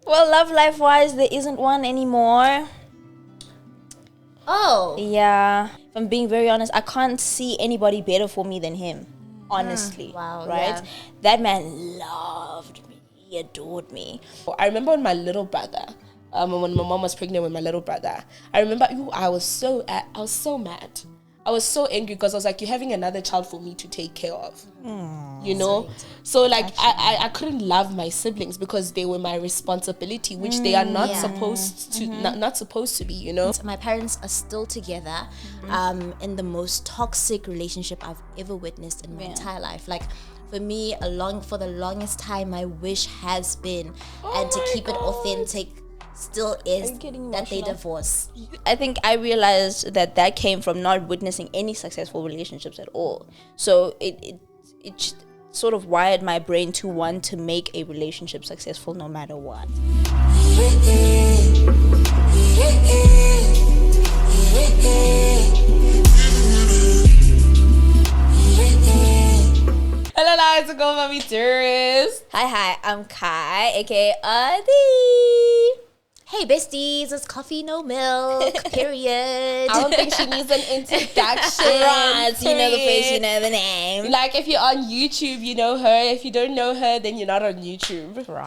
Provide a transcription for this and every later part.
Well, love life-wise, there isn't one anymore. Oh. Yeah. If I'm being very honest, I can't see anybody better for me than him. Honestly. Wow. Right? Yeah. That man loved me. He adored me. I remember when my little brother, when my mom was pregnant with my little brother, I remember I was so mad. I was so angry because I was like, you're having another child for me to take care of. You know? So like I couldn't love my siblings because they were my responsibility, which they are not supposed to not supposed to be, you know? My parents are still together in the most toxic relationship I've ever witnessed in my entire life. Like for me, for the longest time, my wish has been and to keep it authentic still is that they divorce. I think I realized that came from not witnessing any successful relationships at all. So it sort of wired my brain to want to make a relationship successful no matter what. Hello, guys, go mommy tourist. Hi, I'm Kai, aka Adi. Hey besties, it's coffee no milk, period. I don't think she needs an introduction. Right, you know the face, you know the name. Like if you're on YouTube, you know her. If you don't know her, then you're not on YouTube. Right.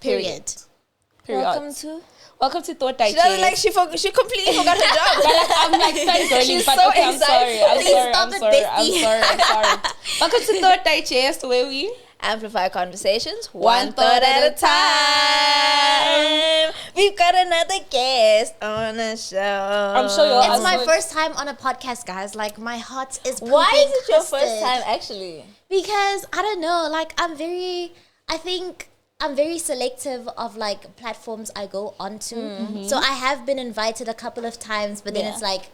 Period. Welcome to Thought Digest. She doesn't like she completely forgot her job. I'm like fangirling, She's but so okay, I'm sorry. I'm sorry. Welcome to Thought Digest, where we amplify conversations one thought at a time. We've got another guest on the show. I'm sure you're. It's my first time on a podcast, guys. Like my heart is. Why is it your first time, actually? Because I don't know. Like I'm very selective of like platforms I go onto. Mm-hmm. So I have been invited a couple of times, but then it's like,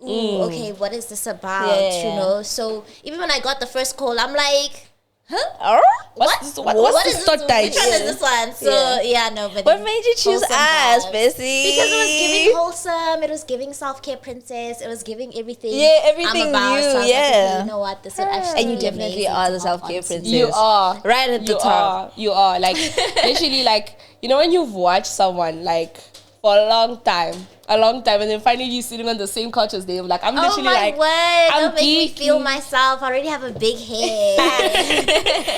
ooh, okay, what is this about? You know. So even when I got the first call, I'm like, huh? What's this Which one is this one? So no. But what made you choose us, Bessie? Because it was giving wholesome. It was giving self-care princess. It was giving everything. Yeah, everything I'm about. new. So I was like, okay, you know what? This would actually and you be definitely amazing are to the hop self-care onto. princess. You are right at the top. You are like literally like, you know when you've watched someone like for a long time, and then finally you sitting on the same couch as them. Like I'm literally like, word! I'm Don't make me geeky. feel myself. I already have a big head.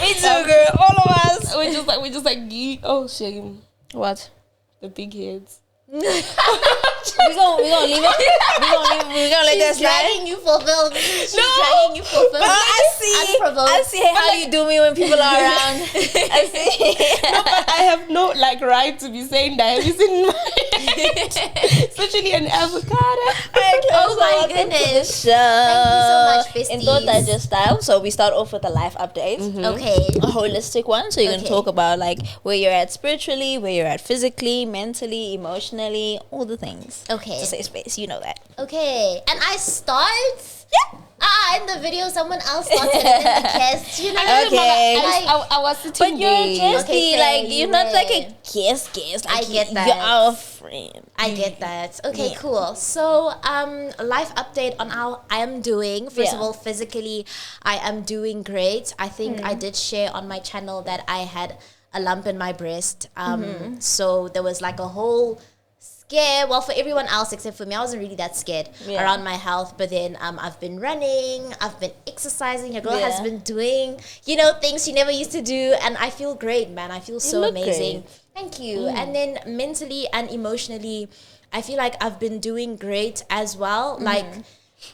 Me too, girl. All of us. We're just like geek. Oh shame. What? The big heads. we gonna leave it. We gonna let that She's slide. dragging you for film. She's dragging you for film. But I see how you do me when people are around. I see. No, but I have no like right to be saying that. Have you seen my especially an avocado? Oh my goodness. Show. Thank you so much, besties. In Thought Digest style, so we start off with a life update. Okay. A holistic one. So you're gonna talk about like where you're at spiritually, where you're at physically, mentally, emotionally, all the things. Okay. To say space, you know that. Okay. And I start? Yeah. In the video, someone else started in the cast. You know. Okay. I was sitting But you're there. just Okay, like fair, you're you not were. like a guest. Like I get that. You're our friend. I get that. Okay, cool. So, life update on how I am doing. First of all, physically, I am doing great. I think I did share on my channel that I had a lump in my breast. So there was like a whole scare. Well, for everyone else except for me, I wasn't really that scared around my health. But then I've been running, I've been exercising. Your girl has been doing, things she never used to do, and I feel great, man. I feel so amazing. Great. Thank you. And then mentally and emotionally, I feel like I've been doing great as well. Like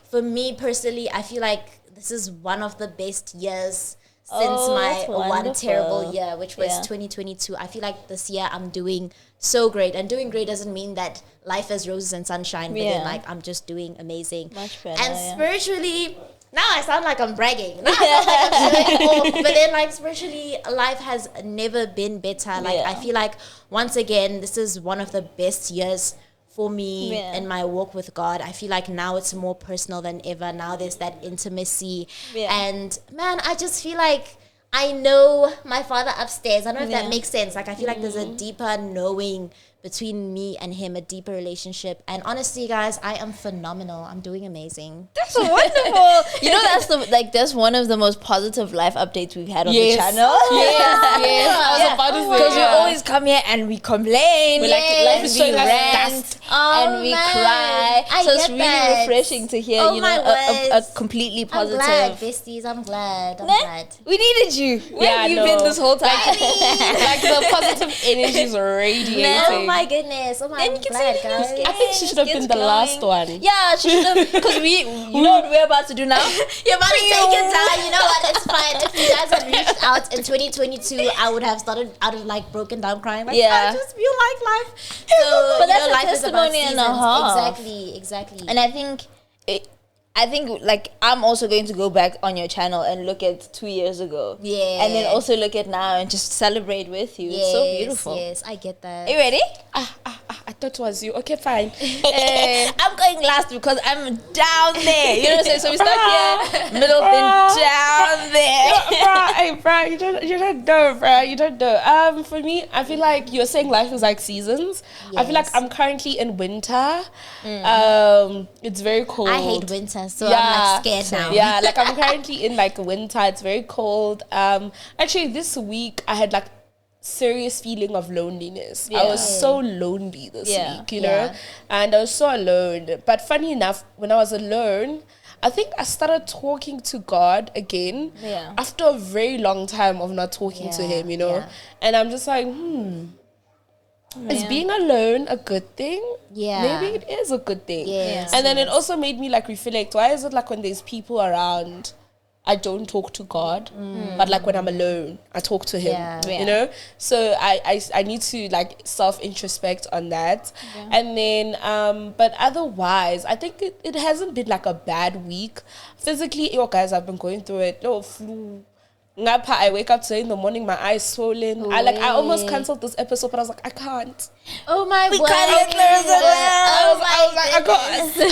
for me personally, I feel like this is one of the best years since my one terrible year, which was 2022. I feel like this year I'm doing so great. And doing great doesn't mean that life is roses and sunshine, but then like I'm just doing amazing. Much better. And spiritually, now I sound like I'm bragging. Now I sound like I'm showing off. But then like spiritually, life has never been better. Like I feel like once again, this is one of the best years for me in my walk with God. I feel like now it's more personal than ever. Now there's that intimacy. And man, I just feel like I know my Father upstairs. I don't know if that makes sense. Like I feel like there's a deeper knowing between me and him, a deeper relationship. And honestly, guys, I am phenomenal. I'm doing amazing. That's wonderful. That's one of the most positive life updates we've had on the channel. Yes. I was about to say, because we always come here and we complain, we life is showing us dust, and we cry. So it's really refreshing to hear, a completely positive. I'm glad, besties. I'm glad. We needed you. Where have you been this whole time? Like the positive energy is radiating. Oh my goodness. Oh my God, guys. I think she should have been the last one. Yeah, she should have. Because you know what we're about to do now? You're about to take it down. You know what? It's fine. If you guys had reached out in 2022, I would have started out of like broken down crying. Like, I just feel like life. So, but that's a testimony and a half. Exactly. And I think like I'm also going to go back on your channel and look at 2 years ago. Yeah. And then also look at now and just celebrate with you. It's so beautiful. Yes, I get that. Are you ready? I thought it was you. Okay, fine. I'm going last because I'm down there. You know what I'm saying? So we start here, middle, then down there. Bro, you don't know, bro. You don't know. For me, I feel like you're saying life is like seasons. Yes. I feel like I'm currently in winter. It's very cold. I hate winter, so I'm like scared now. Yeah, like I'm currently in like winter. It's very cold. Actually, this week I had like serious feeling of loneliness. I was so lonely this week, you know, and I was so alone. But funny enough, when I was alone, I think I started talking to God again after a very long time of not talking to him, you know. And I'm just like, is being alone a good thing? Yeah. Maybe it is a good thing. Yes, and then it also made me like reflect, why is it like when there's people around, I don't talk to God, but like when I'm alone, I talk to him, you know? So I need to like self-introspect on that. Yeah. And then, but otherwise, I think it hasn't been like a bad week. Physically, guys, I've been going through it. Flu. I wake up today in the morning, my eyes swollen. I almost cancelled this episode, but I was like, I can't. Oh my God. I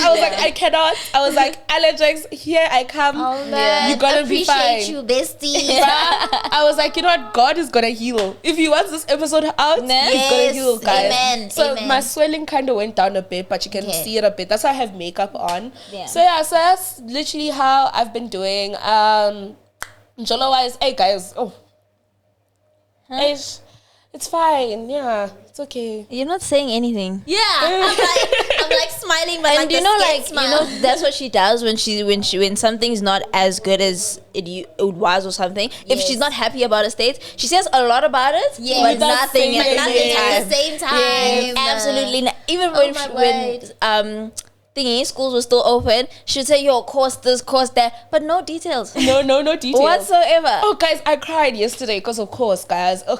was like, I cannot. I was like, allergics, here I come. Oh man, you're gonna be fine. Appreciate you, bestie. I was like, you know what? God is gonna heal. If he wants this episode out, he's gonna heal, guys. Amen. So my swelling kind of went down a bit, but you can see it a bit. That's why I have makeup on. Yeah. So that's literally how I've been doing. Jolo-wise, hey guys, it's fine, it's okay. You're not saying anything. Yeah, I'm like smiling, but and like that's what she does when something's not as good as it was or something. If she's not happy about a state, she says a lot about it, but nothing at the same time. Yes, absolutely. Even when thingy schools were still open, she would say, yo, course this, course that, but no details. No details whatsoever. Oh guys, I cried yesterday because of course, guys. Oh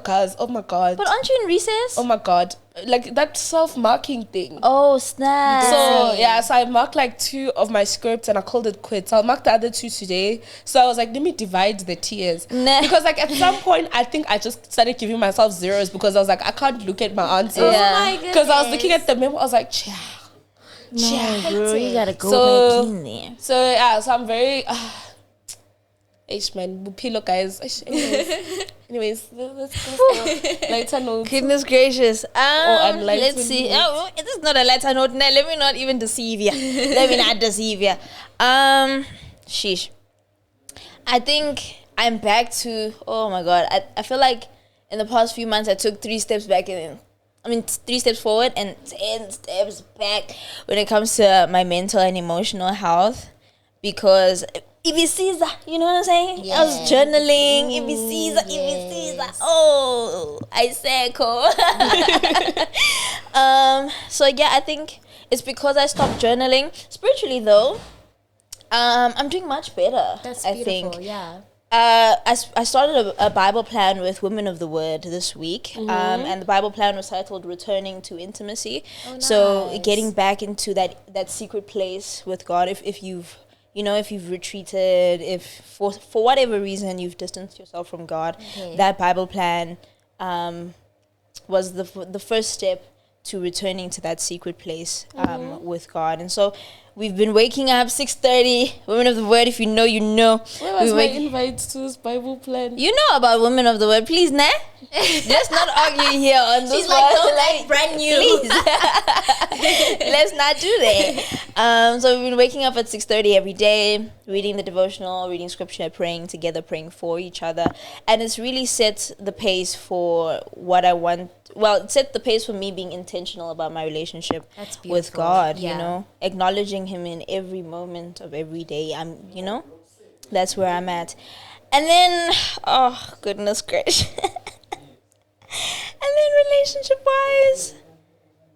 my God. But aren't you in recess? Oh my God, like that self-marking thing. Oh snap. So I marked like 2 of my scripts and I called it quits. I'll mark the other 2 today. So I was like, let me divide the tears. Because like at some point I think I just started giving myself zeros because I was like, I can't look at my answers. Because I was looking at the memo, I was like, no, bro, you gotta go back in there. So I'm very man, Bupilo, guys. Anyways, let's go. Lighter note. Goodness gracious. Let's see. It is not a lighter note. Now, let me not even deceive you. Sheesh. I think I'm back to. Oh my God. I feel like in the past few months I took 3 steps back and 3 steps forward and 10 steps back when it comes to my mental and emotional health, because Caesar, you know what I'm saying? Yeah. I was journaling, Caesar. Oh, I said cool. So I think it's because I stopped journaling. Spiritually though, I'm doing much better. That's beautiful, I think. Yeah. I started a Bible plan with Women of the Word this week, and the Bible plan was titled "Returning to Intimacy." Oh, nice. So getting back into that secret place with God. If you've retreated, if for whatever reason you've distanced yourself from God, that Bible plan was the first step to returning to that secret place with God. And so we've been waking up 6:30. Women of the Word, if you know, you know. Where was my invite to this Bible plan? You know about Women of the Word, please, nah? Let's not argue here on this. She's like, don't like brand new. Please. Let's not do that. So we've been waking up at 6:30 every day, reading the devotional, reading scripture, praying together, praying for each other, and it's really set the pace for what I want. Well, it set the pace for me being intentional about my relationship with God. You know, acknowledging Him in every moment of every day. That's where I'm at. And then, oh goodness gracious. And then relationship wise,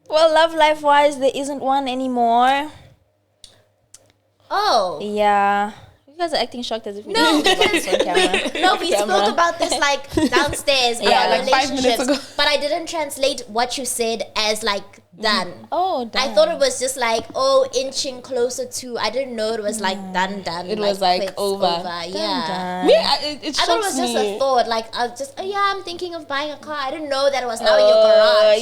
well, love life wise, there isn't one anymore. Oh. Yeah. You guys are acting shocked as if we No, didn't talk about this on camera. No, we spoke about this like downstairs about like 5 minutes relationships, ago. but I didn't translate what you said as like done. Oh, done. I thought it was just like, inching closer to. I didn't know it was like done. It was like quits, over. Yeah. Me, it I thought it was shocks just me. a thought. Like, I was just, I'm thinking of buying a car. I didn't know that it was now in your garage.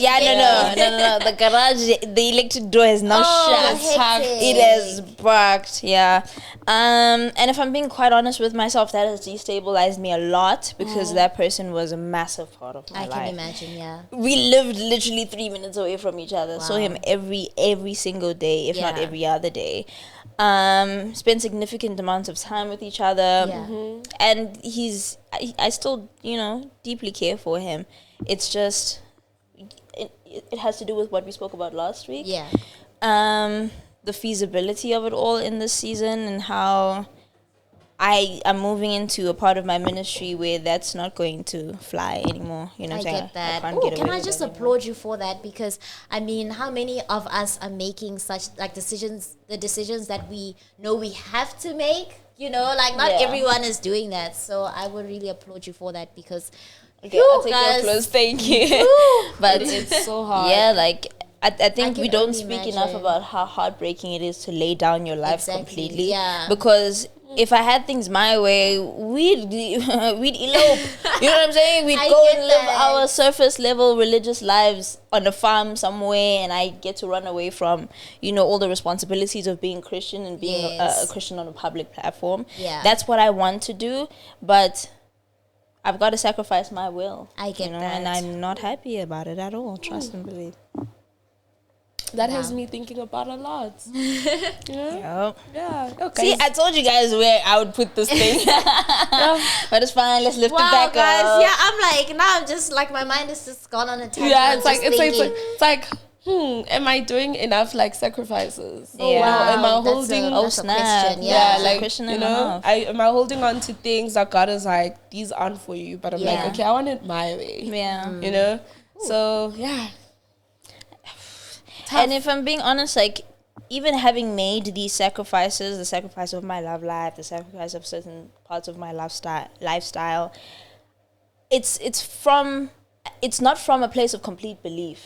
No. The garage, the electric door has now shut. Hectic. It has barked. Yeah. And if I'm being quite honest with myself, that has destabilized me a lot because that person was a massive part of my life. I can imagine. Yeah. We lived literally 3 minutes away from each other. Saw him every single day, if not every other day. Spent significant amounts of time with each other. Yeah. And I still, deeply care for him. It's just, it has to do with what we spoke about last week. Yeah. The feasibility of it all in this season and how I am moving into a part of my ministry where that's not going to fly anymore. You know what I'm saying? Get that. I can't get away Can I with just that anymore. applaud you for that? Because I mean, how many of us are making such like decisions? The decisions that we know we have to make. Not everyone is doing that. So I would really applaud you for that because. Okay, I'll take your applause. Thank you. But It's so hard. yeah, like I think we don't only speak imagine. enough about how heartbreaking it is to lay down your life completely. Yeah. Because if I had things my way, we'd elope. You know what I'm saying? We'd go and live our surface level religious lives on a farm somewhere, and I get to run away from, all the responsibilities of being Christian and being a Christian on a public platform. Yeah. That's what I want to do, but I've got to sacrifice my will. I get that. And I'm not happy about it at all. Trust and believe. That has me thinking about a lot. Yep. Yeah. Okay. See, I told you guys where I would put this thing. But it's fine. Let's lift it back guys. up. Yeah, I'm like, now I'm just like, my mind is just gone on a tangent. Yeah, I'm it's like just thinking, am I doing enough like sacrifices? Yeah. Wow, am I that's holding? that's a snap. question. yeah, It's a like question you and a know, half. am I holding on to things that God is like, these aren't for you? But I'm like, okay, I want it my way. Yeah. So yeah. And if I'm being honest, like, even having made these sacrifices, the sacrifice of my love life, the sacrifice of certain parts of my lifestyle, it's not from a place of complete belief.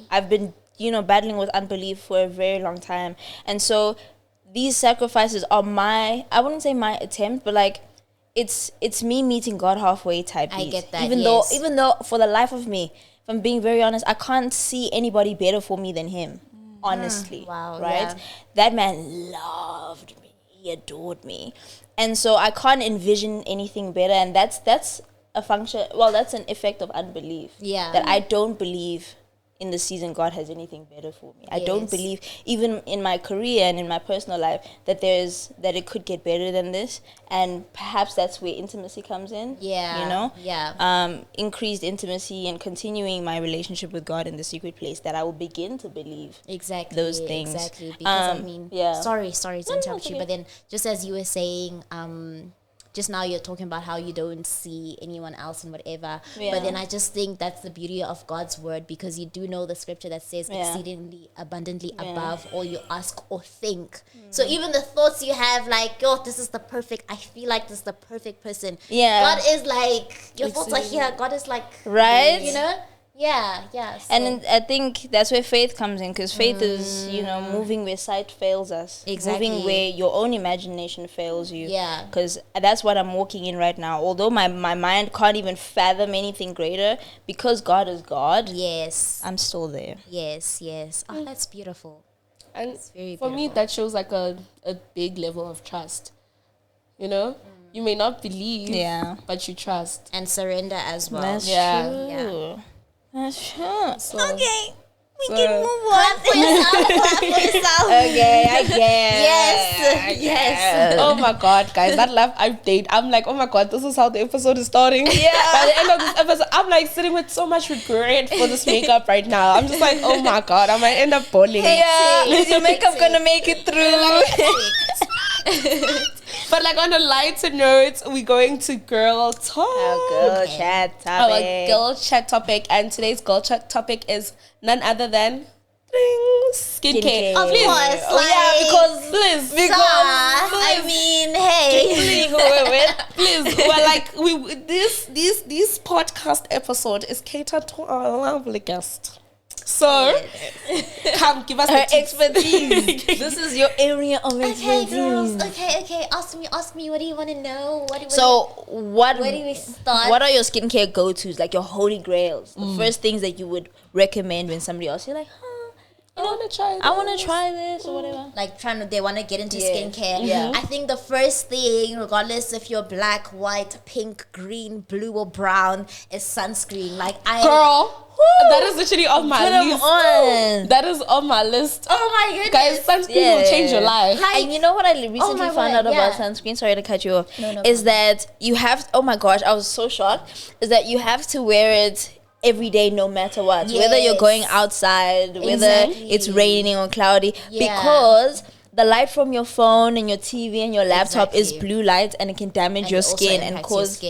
I've been, battling with unbelief for a very long time. And so these sacrifices are I wouldn't say my attempt, but like, it's me meeting God halfway type. I get that, Even though for the life of me, if I'm being very honest, I can't see anybody better for me than him. Honestly. Wow, right? yeah. That man loved me. He adored me. And so I can't envision anything better. And that's a function, that's an effect of unbelief. Yeah. That I don't believe in the season God has anything better for me. I don't believe, even in my career and in my personal life, that it could get better than this. And perhaps that's where intimacy comes in. Yeah. Yeah. Increased intimacy and continuing my relationship with God in the secret place, that I will begin to believe those things. Exactly. Because sorry to interrupt you, okay. but then just as you were saying, just now you're talking about how you don't see anyone else and whatever. Yeah. But then I just think that's the beauty of God's word, because you do know the scripture that says exceedingly abundantly above all you ask or think. So even the thoughts you have, like, this is the perfect, I feel like this is the perfect person. Yeah. God is like, your thoughts are here. God is like, right? Yeah. So. And I think that's where faith comes in, because faith is, moving where sight fails us. Exactly. Moving where your own imagination fails you. Yeah. Because that's what I'm walking in right now. Although my mind can't even fathom anything greater, because God is God. Yes. I'm still there. Yes. Oh, that's beautiful. And very for me, beautiful. that shows like a big level of trust. You may not believe, but you trust. And surrender as well. That's true. That's true. So, okay. We can move on. Clap for yourself. Okay, I guess. Yes. oh my God, guys, that live update. I'm like, oh my God, this is how the episode is starting. Yeah. By the end of this episode, I'm like sitting with so much regret for this makeup right now. I'm just like, oh my God, I might end up bawling. Yeah, is your makeup gonna make it through? But like on a lighter note, we're going to girl talk. Our girl chat topic. Our girl chat topic, and today's girl chat topic is none other than skincare. Of course. Because I mean, hey. please, well, like this podcast episode is catered to our lovely guest. So, come give us her expertise. This is your area of expertise. Okay, girls. Okay. Ask me. What do you want to know? Where do we start? What are your skincare go-tos? Like your holy grails, the first things that you would recommend when somebody else you're like, I want to try this or whatever. Like they want to get into skincare. Yeah. I think the first thing, regardless if you're black, white, pink, green, blue, or brown, is sunscreen. Girl. That is literally on my list. That is on my list. Oh my goodness. Guys, sunscreen will change your life. And you know what I recently found out about sunscreen? Sorry to cut you off. Is that you have, oh my gosh, I was so shocked. Is that you have to wear it every day no matter what. Whether you're going outside, whether it's raining or cloudy. Because the light from your phone and your TV and your laptop is blue light, and it can damage your skin and cause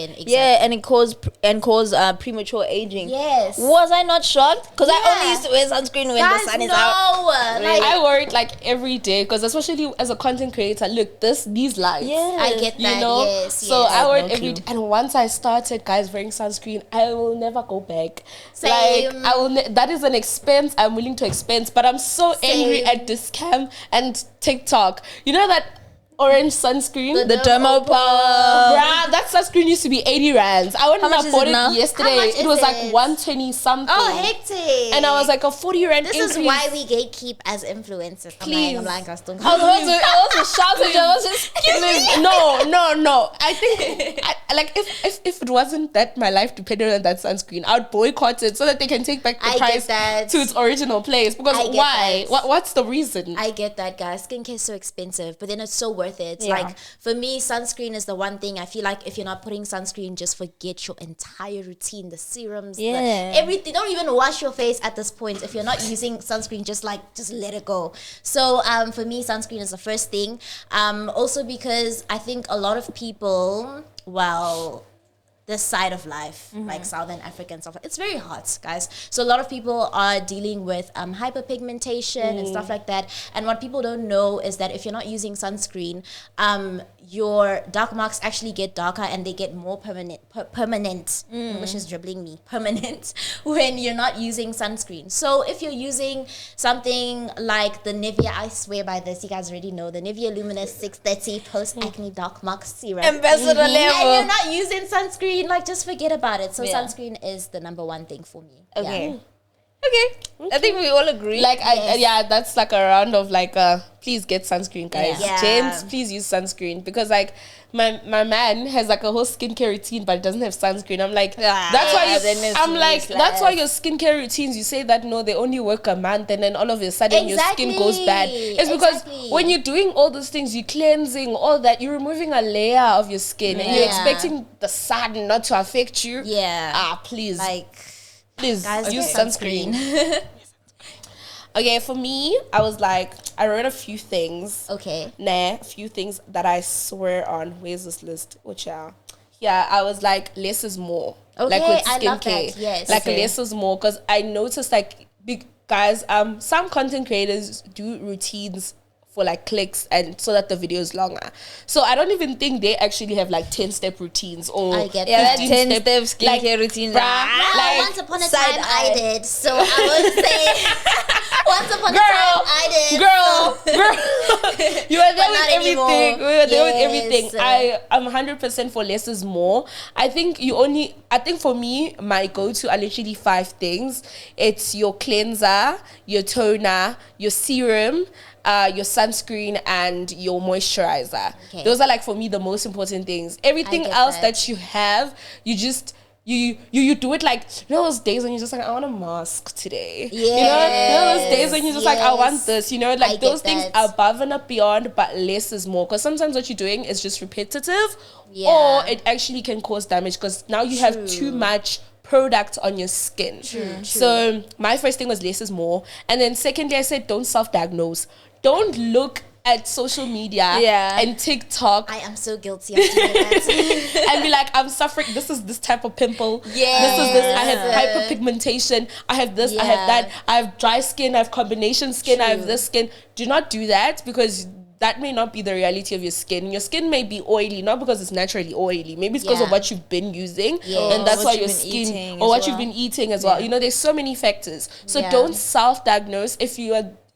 and cause premature aging. Yes. Was I not shocked? Because I only used to wear sunscreen when the sun is out. I wear it like every day, because especially as a content creator, look, these lights. Yeah, I get that. You know? Yes. So I wear it every day. And once I started, guys, wearing sunscreen, I will never go back. Same. Like, I will. That is an expense I'm willing to expense. But I'm so angry at this scam and TikTok. You know that orange sunscreen? The Dermo Pump. Bruh, that sunscreen used to be 80 rands. I went and bought it yesterday. It was like 120 something. Oh, hectic. And I was like, a 40 rand This increase. is why we gatekeep as influencers. Please. I'm like, I was shouting. I was just No. I think if it wasn't that my life depended on that sunscreen, I would boycott it so that they can take back the price to its original place. Because why? What's the reason? I get that, guys. Skincare is so expensive, but then it's so worth it. Like for me, sunscreen is the one thing I feel like if you're not putting sunscreen, just forget your entire routine, the serums, everything. Don't even wash your face at this point. If you're not using sunscreen, just let it go. So for me, sunscreen is the first thing. Also because I think a lot of people, this side of life, like Southern Africa and stuff, it's very hot, guys. So a lot of people are dealing with hyperpigmentation and stuff like that. And what people don't know is that if you're not using sunscreen, your dark marks actually get darker and they get more permanent, which is dribbling me, permanent, when you're not using sunscreen. So if you're using something like the Nivea, I swear by this, you guys already know, the Nivea Luminous 630 Post-Acne Dark Mark Serum. Ambassador level. And you're not using sunscreen, like just forget about it. So sunscreen is the number one thing for me. Okay. I think we all agree. Like, that's like a round of like, please get sunscreen, guys. Yeah. James, please use sunscreen, because like my man has like a whole skincare routine, but it doesn't have sunscreen. I'm like, that's why your skincare routines, you say that no, they only work a month, and then all of a sudden your skin goes bad. It's because when you're doing all those things, you're cleansing, all that, you're removing a layer of your skin, and you're expecting the sun not to affect you. Please. Please use sunscreen. Okay, for me, I wrote a few things. Okay. A few things that I swear on. Where's this list? Yeah, I was like, less is more. Okay, like with I love skincare. that. Yes. Like less is more, because I noticed like guys, some content creators do routines for like clicks and so that the video is longer. So I don't even think they actually have like 10-step routines or I get that 10-step skincare routines. Once upon a time I did. So I would say Once upon a time, I did. Girl. You were there with everything. Anymore. We were there with everything. I'm 100% for less is more. I think for me, my go-to are literally 5 things. It's your cleanser, your toner, your serum, your sunscreen, and your moisturizer. Okay. Those are like, for me, the most important things. Everything else that you have, you just you do it like, you know those days when you're just like, I want a mask today. Yes. You know those days when you're just like, I want this. You know, like those things above and beyond, but less is more. Because sometimes what you're doing is just repetitive, or it actually can cause damage because now you have too much product on your skin. True. So my first thing was less is more, and then secondly I said don't self-diagnose. Don't look at social media and TikTok. I am so guilty of doing that. And be like, I'm suffering. This is this type of pimple. Yeah. This is this. I have hyperpigmentation. I have this. I have that. I have dry skin. I have combination skin. I have this skin. Do not do that, because that may not be the reality of your skin. Your skin may be oily, not because it's naturally oily. Maybe it's because of what you've been using, and that's why your skin, or what you've been eating as well. You know, there's so many factors. So don't self-diagnose.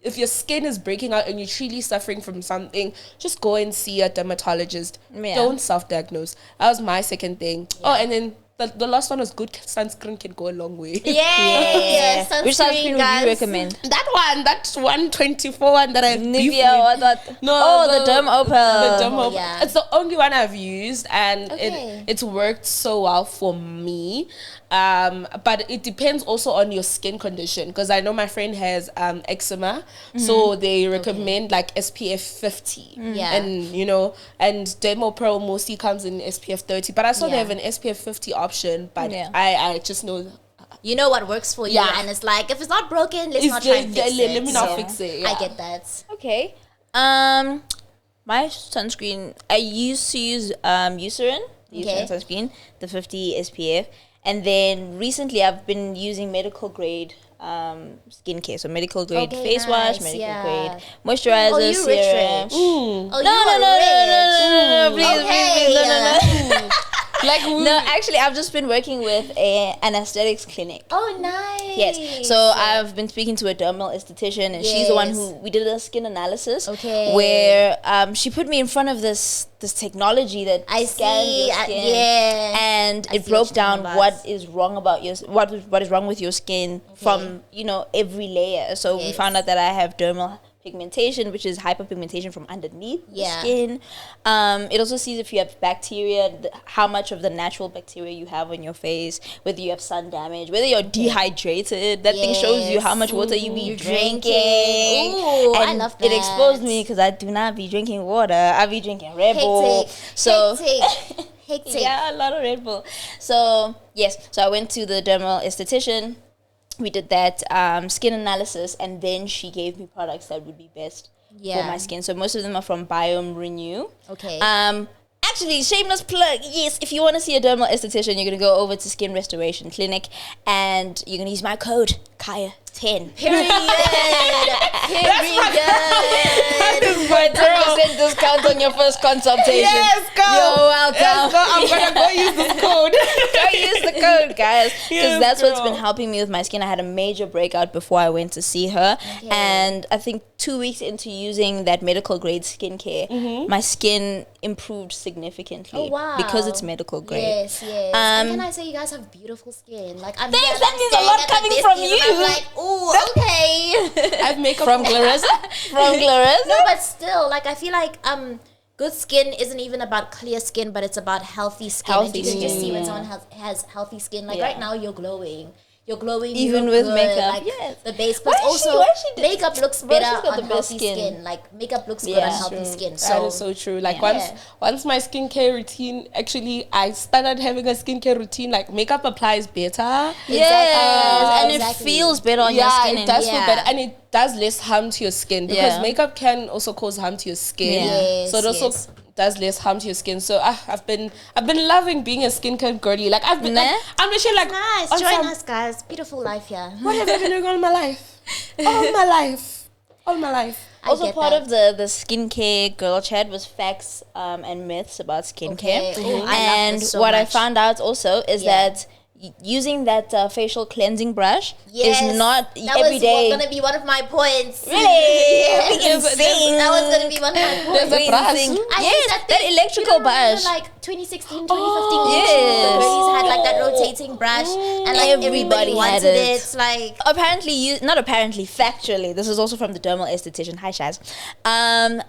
If your skin is breaking out and you're truly suffering from something, just go and see a dermatologist. Don't self-diagnose. That was my second thing. Oh, and then the last one was good sunscreen can go a long way. Yeah. Which sunscreen would you recommend? That 124 one that I've Nivea or that? No, the Derm Opal. The Derm Opal. Yeah. It's the only one I've used, and it's worked so well for me. But it depends also on your skin condition, because I know my friend has eczema, so they recommend like SPF 50. And you know, and Dermo Pro mostly comes in SPF 30, but I saw they have an SPF 50 option, but I just know. You know what works for you, and it's like, if it's not broken, let's not try and fix it. Let me not fix it. I get that. Okay. My sunscreen, I used to use Eucerin, sunscreen, the 50 SPF. And then recently I've been using medical grade skincare. So medical grade face wash, medical grade moisturizer, serum. No, please, no, actually I've just been working with an aesthetics clinic. Oh, nice. Yes. So I've been speaking to a dermal esthetician, and she's the one who, we did a skin analysis where she put me in front of this technology that scans your skin, and it broke down what is wrong about what is wrong with your skin from, you know, every layer. So we found out that I have dermal pigmentation, which is hyperpigmentation from underneath the skin. It also sees if you have bacteria, how much of the natural bacteria you have on your face, whether you have sun damage, whether you're dehydrated. That thing shows you how much water you be drinking. Ooh, and I love that. It exposed me because I do not be drinking water. I be drinking Red Bull. Hectic. Yeah, a lot of Red Bull. So yes, so I went to the dermal esthetician. We did that skin analysis, and then she gave me products that would be best for my skin. So most of them are from Biome Renew. Okay. Actually, shameless plug. Yes, if you want to see a dermal esthetician, you're going to go over to Skin Restoration Clinic, and you're going to use my code Caiah10. Period. That is my 10% discount on your first consultation. Yes, go. You're welcome. Yes, go. I'm gonna go use this code. Go use the code, guys, because that's what's been helping me with my skin. I had a major breakout before I went to see her, and I think 2 weeks into using that medical grade skincare, my skin improved significantly. Oh, wow. Because it's medical grade. Yes. And can I say, you guys have beautiful skin? Like, thanks. That means a lot coming from you. I'm like, ooh, okay. I have makeup from Clalissa. No, but still, like, I feel like good skin isn't even about clear skin, but it's about healthy skin. And you can just see when someone has healthy skin. Like right now, you're glowing. You're glowing even with makeup. Like the base, but also makeup looks better on healthy skin. Like makeup looks good on healthy skin. So that is so true. Like once my skincare routine, actually, I started having a skincare routine. Like makeup applies better. And it feels better on your skin. It does feel better, and it does less harm to your skin, because makeup can also cause harm to your skin. So it also does less harm to your skin. So I've been loving being a skincare girly. Like I'm literally like, nice. Join us, guys. Beautiful life here. What have I been doing all my life? All my life. Also, part of the skincare girl chat was facts and myths about skincare. Okay. And what I found out also is that using that facial cleansing brush Yes, is not that every was day. going to be one of my points. Really? Insane. That was going to be one of my points. There's a brush. Yes, that electrical brush. Like 2016, 2015, Yes. the girlies had like that rotating brush, and like everybody had wanted it. it. Like Apparently, not apparently, factually, this is also from the dermal esthetician. Hi, Shaz.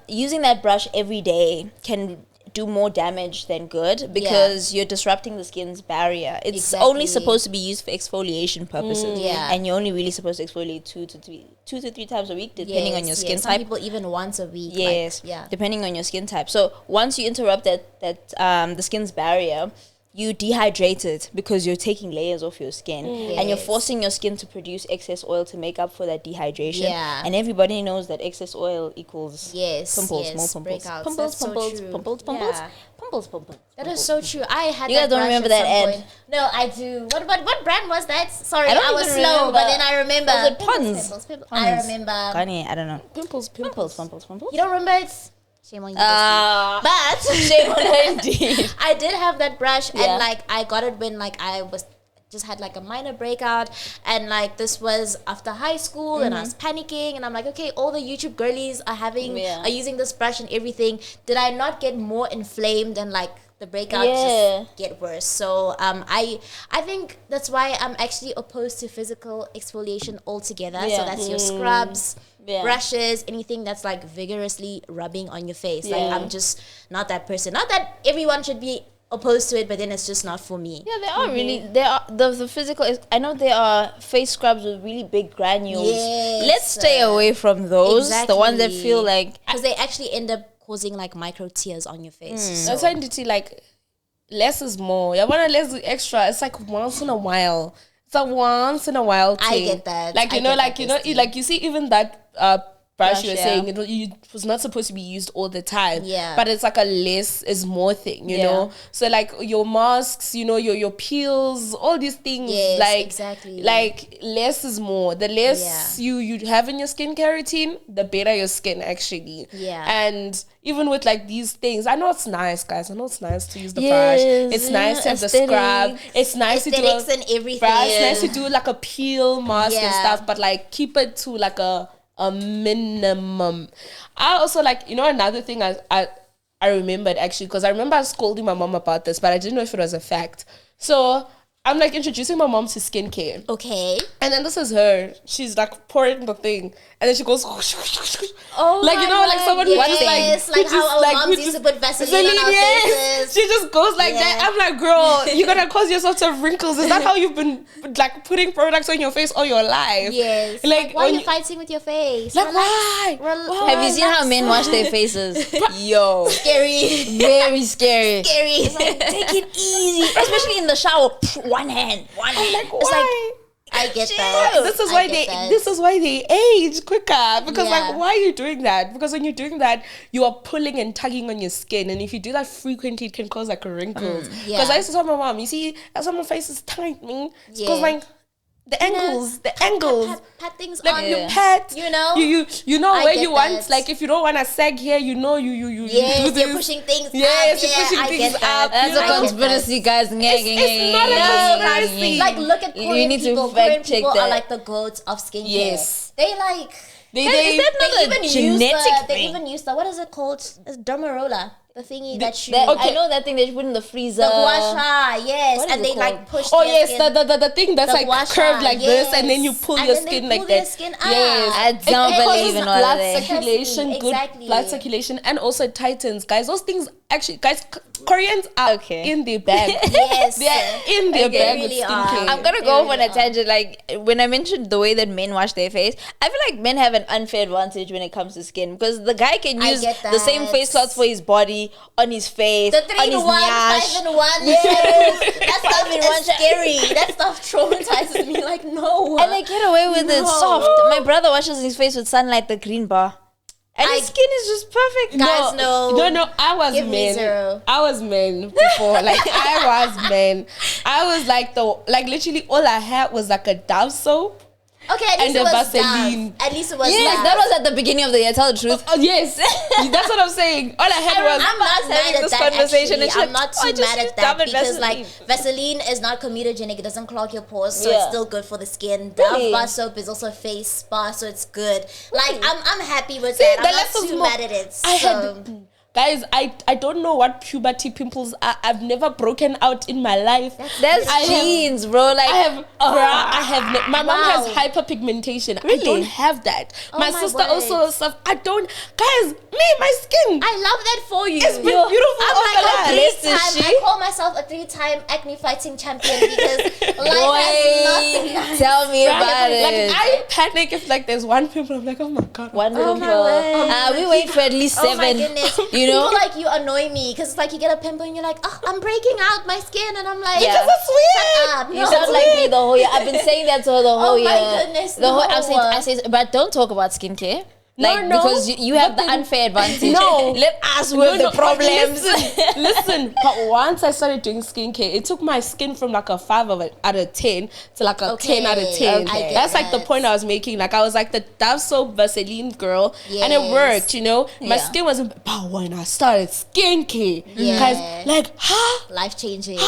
Using that brush every day can do more damage than good because you're disrupting the skin's barrier. It's only supposed to be used for exfoliation purposes. And you're only really supposed to exfoliate two to three times a week, depending on your skin type. Some people even once a week. Yes, depending on your skin type. So once you interrupt that the skin's barrier, you dehydrate it because you're taking layers off your skin and you're forcing your skin to produce excess oil to make up for that dehydration. And everybody knows that excess oil equals pimples, more pimples. Pimples. That is so true. I had you guys don't remember that ad? No, I do. What brand was that? Sorry, I was slow, remember. but then I remember. Was it Pons? Pimples. I remember. Kanye, I don't know. Pimples. You don't remember it? Shame on you. But shame on her indeed. I did have that brush and like I got it when like I was just had like a minor breakout and like this was after high school and I was panicking and I'm like, okay, all the YouTube girlies are using this brush and everything. Did I not get more inflamed and like the breakout just get worse? So I think that's why I'm actually opposed to physical exfoliation altogether. So that's your scrubs, brushes, anything that's like vigorously rubbing on your face. Like I'm just not that person. Not that everyone should be opposed to it, but then it's just not for me. Yeah, they are really. There are the physical. I know there are face scrubs with really big granules. Yes. Let's stay away from those. The ones that feel like because they actually end up causing like micro tears on your face. That's why I need to like less is more. I want to less extra. It's like once in a while. It's a once in a while thing. I get that. Like like you see even that brush you were saying it was not supposed to be used all the time. Yeah. But it's like a less is more thing, you know. So like your masks, you know, your peels, all these things. Yes, like exactly. Like less is more. The less you have in your skincare routine, the better your skin actually. Yeah. And even with like these things, I know it's nice, guys. I know it's nice to use the brush. It's nice to have the scrub. It's nice to do and everything. Brush. It's nice to do like a peel mask and stuff. But like keep it to like a minimum. I also like, you know, another thing I remembered actually, because I remember I was scolding my mom about this, but I didn't know if it was a fact. So I'm like introducing my mom to skincare. Okay. And then this is her. She's like pouring the thing. And then she goes, oh, like, you know, like someone who just like how our moms used to put Vaseline on our faces. She just goes like that. I'm like, girl, you're gonna cause yourself to have wrinkles. Is that how you've been like putting products on your face all your life? Yes. Like why are you fighting with your face? Like why? Have you seen how men wash their faces? Yo, scary. Very scary. Scary. It's like, take it easy, especially in the shower. One hand. Like, it's why? like, I get that. This is why they age quicker. Because like, why are you doing that? Because when you're doing that, you are pulling and tugging on your skin, and if you do that frequently, it can cause like wrinkles. Because I used to tell my mom, you see, as my face is tight, man. It's because like the angles. Pat things like on. you pat. You know. You know where you want. Like if you don't want a sag here, you know you yes, do this. you're pushing things yes, up. You're pushing things up. That's a conspiracy, guys. It's not a conspiracy. Like look at Korean people. Korean people are like the goats of skincare. Yes. They like. Is that not a genetic thing? They even use the, what is it called? It's dermaroller. The thingy that you... I know that thing that you put in the freezer. The gua sha, yes. And they called? like push yes, skin. the thing that's like curved like this, and then you pull your skin like that. Skin yes. I don't believe in all blood of that. circulation, exactly. Good blood circulation, and also tightens. Guys, those things actually, guys, Koreans are in their bag. Yes. They're in their bag with really skincare. I'm gonna go off on a tangent. Like when I mentioned the way that men wash their face, I feel like men have an unfair advantage when it comes to skin, because the guy can use the same face cloth for his body, on his face, the 3-in-1, 5-in-1. Yes. That stuff is scary. That stuff traumatizes me. Like no. And they get away with it soft. My brother washes his face with Sunlight, the green bar. And his skin is just perfect. Guys, no. I was Give me men. 0. I was men before. Like I was men. I was like literally all I had was like a Dove soap Okay, at least and it the was Vaseline. Dove. At least it was Yes, Dove. that was at the beginning of the year. Tell the truth. Oh, yes, that's what I'm saying. All I had was I'm not mad having at this that. conversation, Actually, and she's I'm like, not "Oh, I too just mad use at that Dove and because Vaseline." like Vaseline is not comedogenic. It doesn't clog your pores, so Yeah. it's still good for the skin. Really? Dove bar soap is also face spa, so it's good. Like I'm happy with See, that. the I'm not lessons too more- mad at it. I So. had. Guys, I don't know what puberty pimples are. I've never broken out in my life. That's I have- genes, bro. Like I have. My mom has Wow. hyperpigmentation. I Really? don't have that. Oh my my sister word. also stuff. I don't. Guys, my skin. I love that for you. It's been beautiful I'm over like that. a Listen, three-time. she- I call myself a 3-time acne fighting champion because life has not been nice. Tell me about Like it. I panic if like there's one pimple. I'm like, oh my god. One little my pill. word. We wait for at least Oh my 7. goodness. You know? People like you annoy me because it's like you get a pimple and you're like, oh, I'm breaking out my skin. And I'm like, Yeah. shut That's weird. up. You No. sound like me the whole year. I've been saying that to her the whole year. my goodness, The whole, no. I say, but don't talk about skincare. Like, no, because you have the but then- unfair advantage. No. Let us with the but problems. Listen, but once I started doing skincare, it took my skin from like a 5 out of 10 to like a Okay, 10 out of 10. I get That's like the that. point I was making. Like I was like the Dove soap Vaseline girl, and it Yes. worked. You know, my Yeah. skin wasn't. But when I started skincare, Yeah. guys, like, Life changing.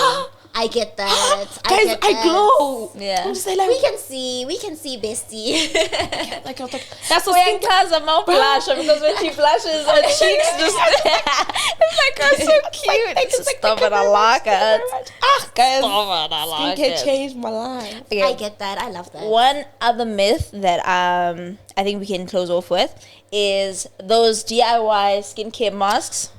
I get that. guys, get I that. glow. Yeah. I'm just like, We can see, bestie. like, that's what When skin. Kaz a mouth blush because when she blushes, her cheeks just it's like oh, so cute. Stop it, I like it. Guys, Stop it, I like skincare it. changed my life. Okay. I get that. I love that. One other myth that I think we can close off with is those DIY skincare masks.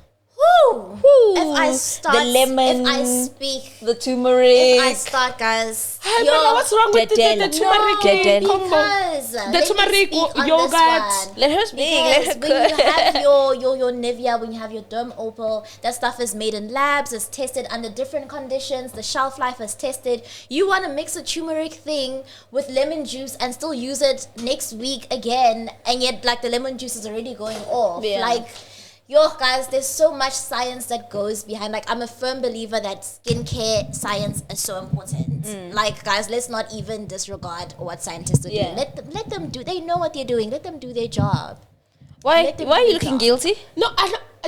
Woo. Woo. If I start, the lemon, if I speak, the turmeric. if I start, guys, I don't know what's wrong with the Dead. turmeric No, combo. because The turmeric yogurt. Let her speak. Let her Because when cook. you have your Nivea, when you have your Derm Opal, that stuff is made in labs, it's tested under different conditions, the shelf life is tested. You want to mix a turmeric thing with lemon juice and still use it next week again, and yet like the lemon juice is already going off. Yeah. Like, yo, guys, there's so much science that goes behind. Like, I'm a firm believer that skincare science is so important. Like, guys, let's not even disregard what scientists are Yeah. doing. Let them do. They know what they're doing. Let them do their job. Why Let them are you do looking that. guilty? No,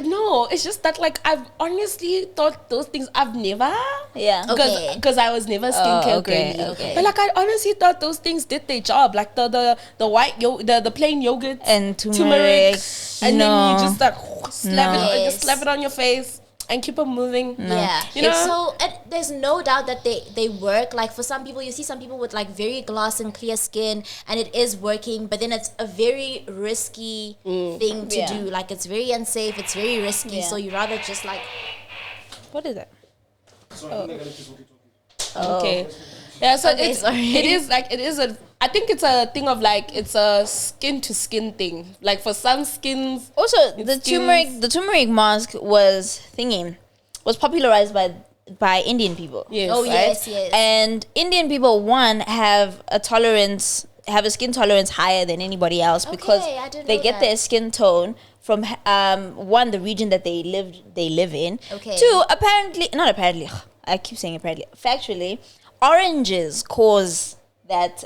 no, it's just that like I've honestly thought those things I've never. Yeah. Okay. Because I was never skincare okay, girly. okay. But like I honestly thought those things did their job. Like the white the plain yogurt And turmeric. and then No. you just like slap it, Yes. just slap it on your face and keep it moving. Yeah. You know? So there's no doubt that they work. Like for some people, you see some people with like very glass and clear skin, and it is working. But then it's a very risky thing to Yeah. do. Like it's very unsafe. It's very risky. Yeah. So you rather just like. What is that? Okay. Yeah, so Okay, it's, sorry. it is I think it's a thing of like it's a skin to skin thing. Like for some skins, Also, the skins. turmeric mask was popularized by Indian people. Yes. Oh, right? yes. And Indian people, one, have a skin tolerance higher than anybody else because Okay, I didn't they know get that. their skin tone from one, the region that they live in. Okay. Two, I keep saying apparently, factually, oranges cause that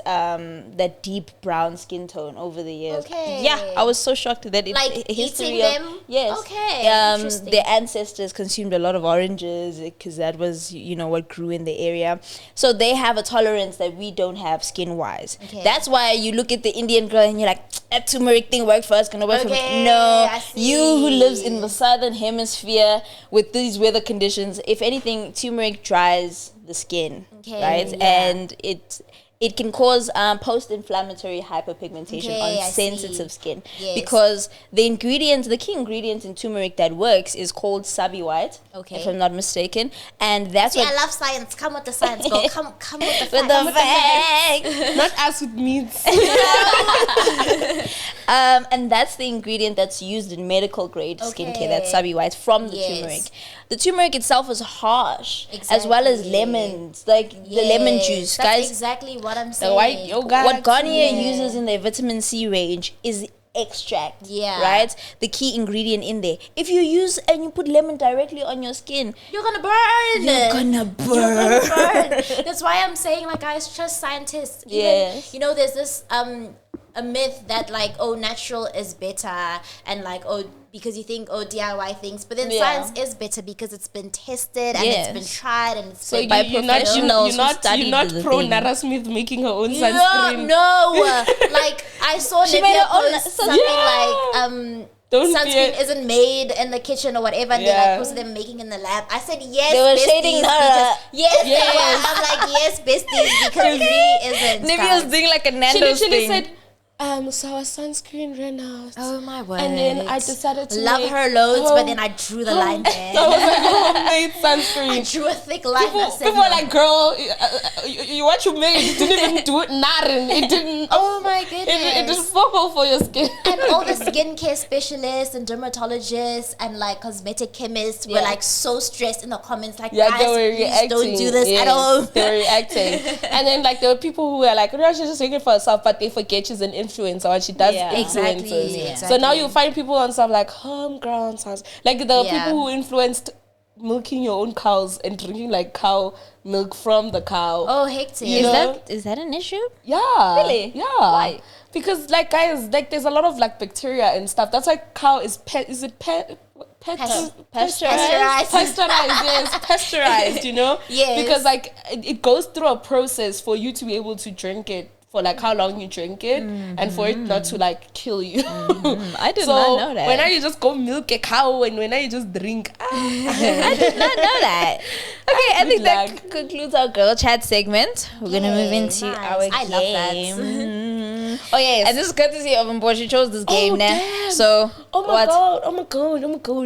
deep brown skin tone over the years. Okay. Yeah, I was so shocked that it Like history eating of them? yes. Okay, interesting. Their ancestors consumed a lot of oranges because that was what grew in the area. So they have a tolerance that we don't have skin wise. Okay. That's why you look at the Indian girl and you're like, that turmeric thing worked for us, gonna work for me. Okay, No, I see. you who lives in the southern hemisphere with these weather conditions, if anything, turmeric dries the skin, Okay, right? yeah. And it can cause post-inflammatory hyperpigmentation Okay, I on sensitive see. skin Yes. because the key ingredient in turmeric that works is called sabi white, Okay. if I'm not mistaken, and that's See, what I love science. Come with the science, girl. Come with the with facts. the facts. not as with meats. And that's the ingredient that's used in medical grade skincare, Okay. that's sabi white from the Yes. turmeric. The turmeric itself is harsh, as well as Exactly. lemons, like the lemon Yes, juice, that's guys. exactly what I'm saying. The white yogurt. What Garnier Yeah. uses in their vitamin C range is extract. Yeah. Right? The key ingredient in there. If you use and you put lemon directly on your skin, you're gonna burn. You're gonna burn. That's why I'm saying, like, guys, trust scientists. Yes. Even, there's this a myth that, like, natural is better, and like, because you think, DIY things, but then science is better because it's been tested and it's been tried and it's been by you're professionals. not pro thing. Nara Smith making her own sunscreen. No. Like, I saw She Nivea made her own post something like sunscreen isn't made in the kitchen or whatever, and they like posted them making in the lab. I said yes. They were besties, shading her. because yes. I'm like, yes, besties, because it really isn't. Nivea was doing like a Nando's She literally thing. said, so our sunscreen ran out. Oh my word. And then I decided to love make her loads, but then I drew the line there. I was like, homemade sunscreen. I drew a thick line. People were like, girl, what you made, you didn't even do it, nothing. It didn't. Oh my goodness. It just fumble for your skin. And all the skincare specialists and dermatologists and like cosmetic chemists were like so stressed in the comments, like, guys, they were please reacting. don't do this at all. They were reacting. And then like there were people who were like, no, she's just making it for herself, but they forget she's an influencer and she does influencers. Exactly. So now you find people on stuff like homegrown sounds. Like the people who influenced milking your own cows and drinking like cow milk from the cow. Oh, hectic. Is that an issue? Yeah. Really? Yeah. Why? Because like guys, like there's a lot of like bacteria and stuff. That's why cow is pasteurized. Pasteurized. Yes, pasteurized, Yes. Because like it goes through a process for you to be able to drink it for like how long you drink it and for it not to like kill you. I did not know that. When you just go milk a cow and when you just drink. I did not know that. Okay, I think that concludes our girl chat segment. We're going to move into our game. I love that. Oh, yes. And this is courtesy of Mpho. She chose this game now. Damn. So, Oh my god.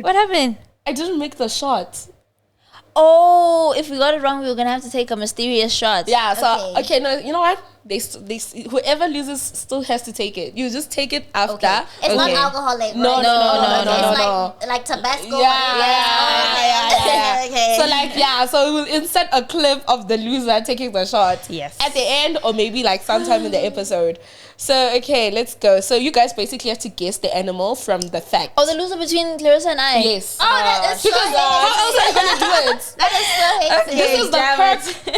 What happened? I didn't make the shot. Oh, if we got it wrong, we were going to have to take a mysterious shot. Yeah, so, Okay. no, you know what? They whoever loses still has to take it. You just take it after. Okay. It's not alcoholic, right? No. It's like Tabasco. Yeah. Okay. So we'll insert a clip of the loser taking the shot. Yes. At the end, or maybe like sometime in the episode. So, okay, let's go. So you guys basically have to guess the animal from the fact. Oh, the loser between Clalissa and I? Yes. Oh, that is so because how else are you going to do it? That is so hectic.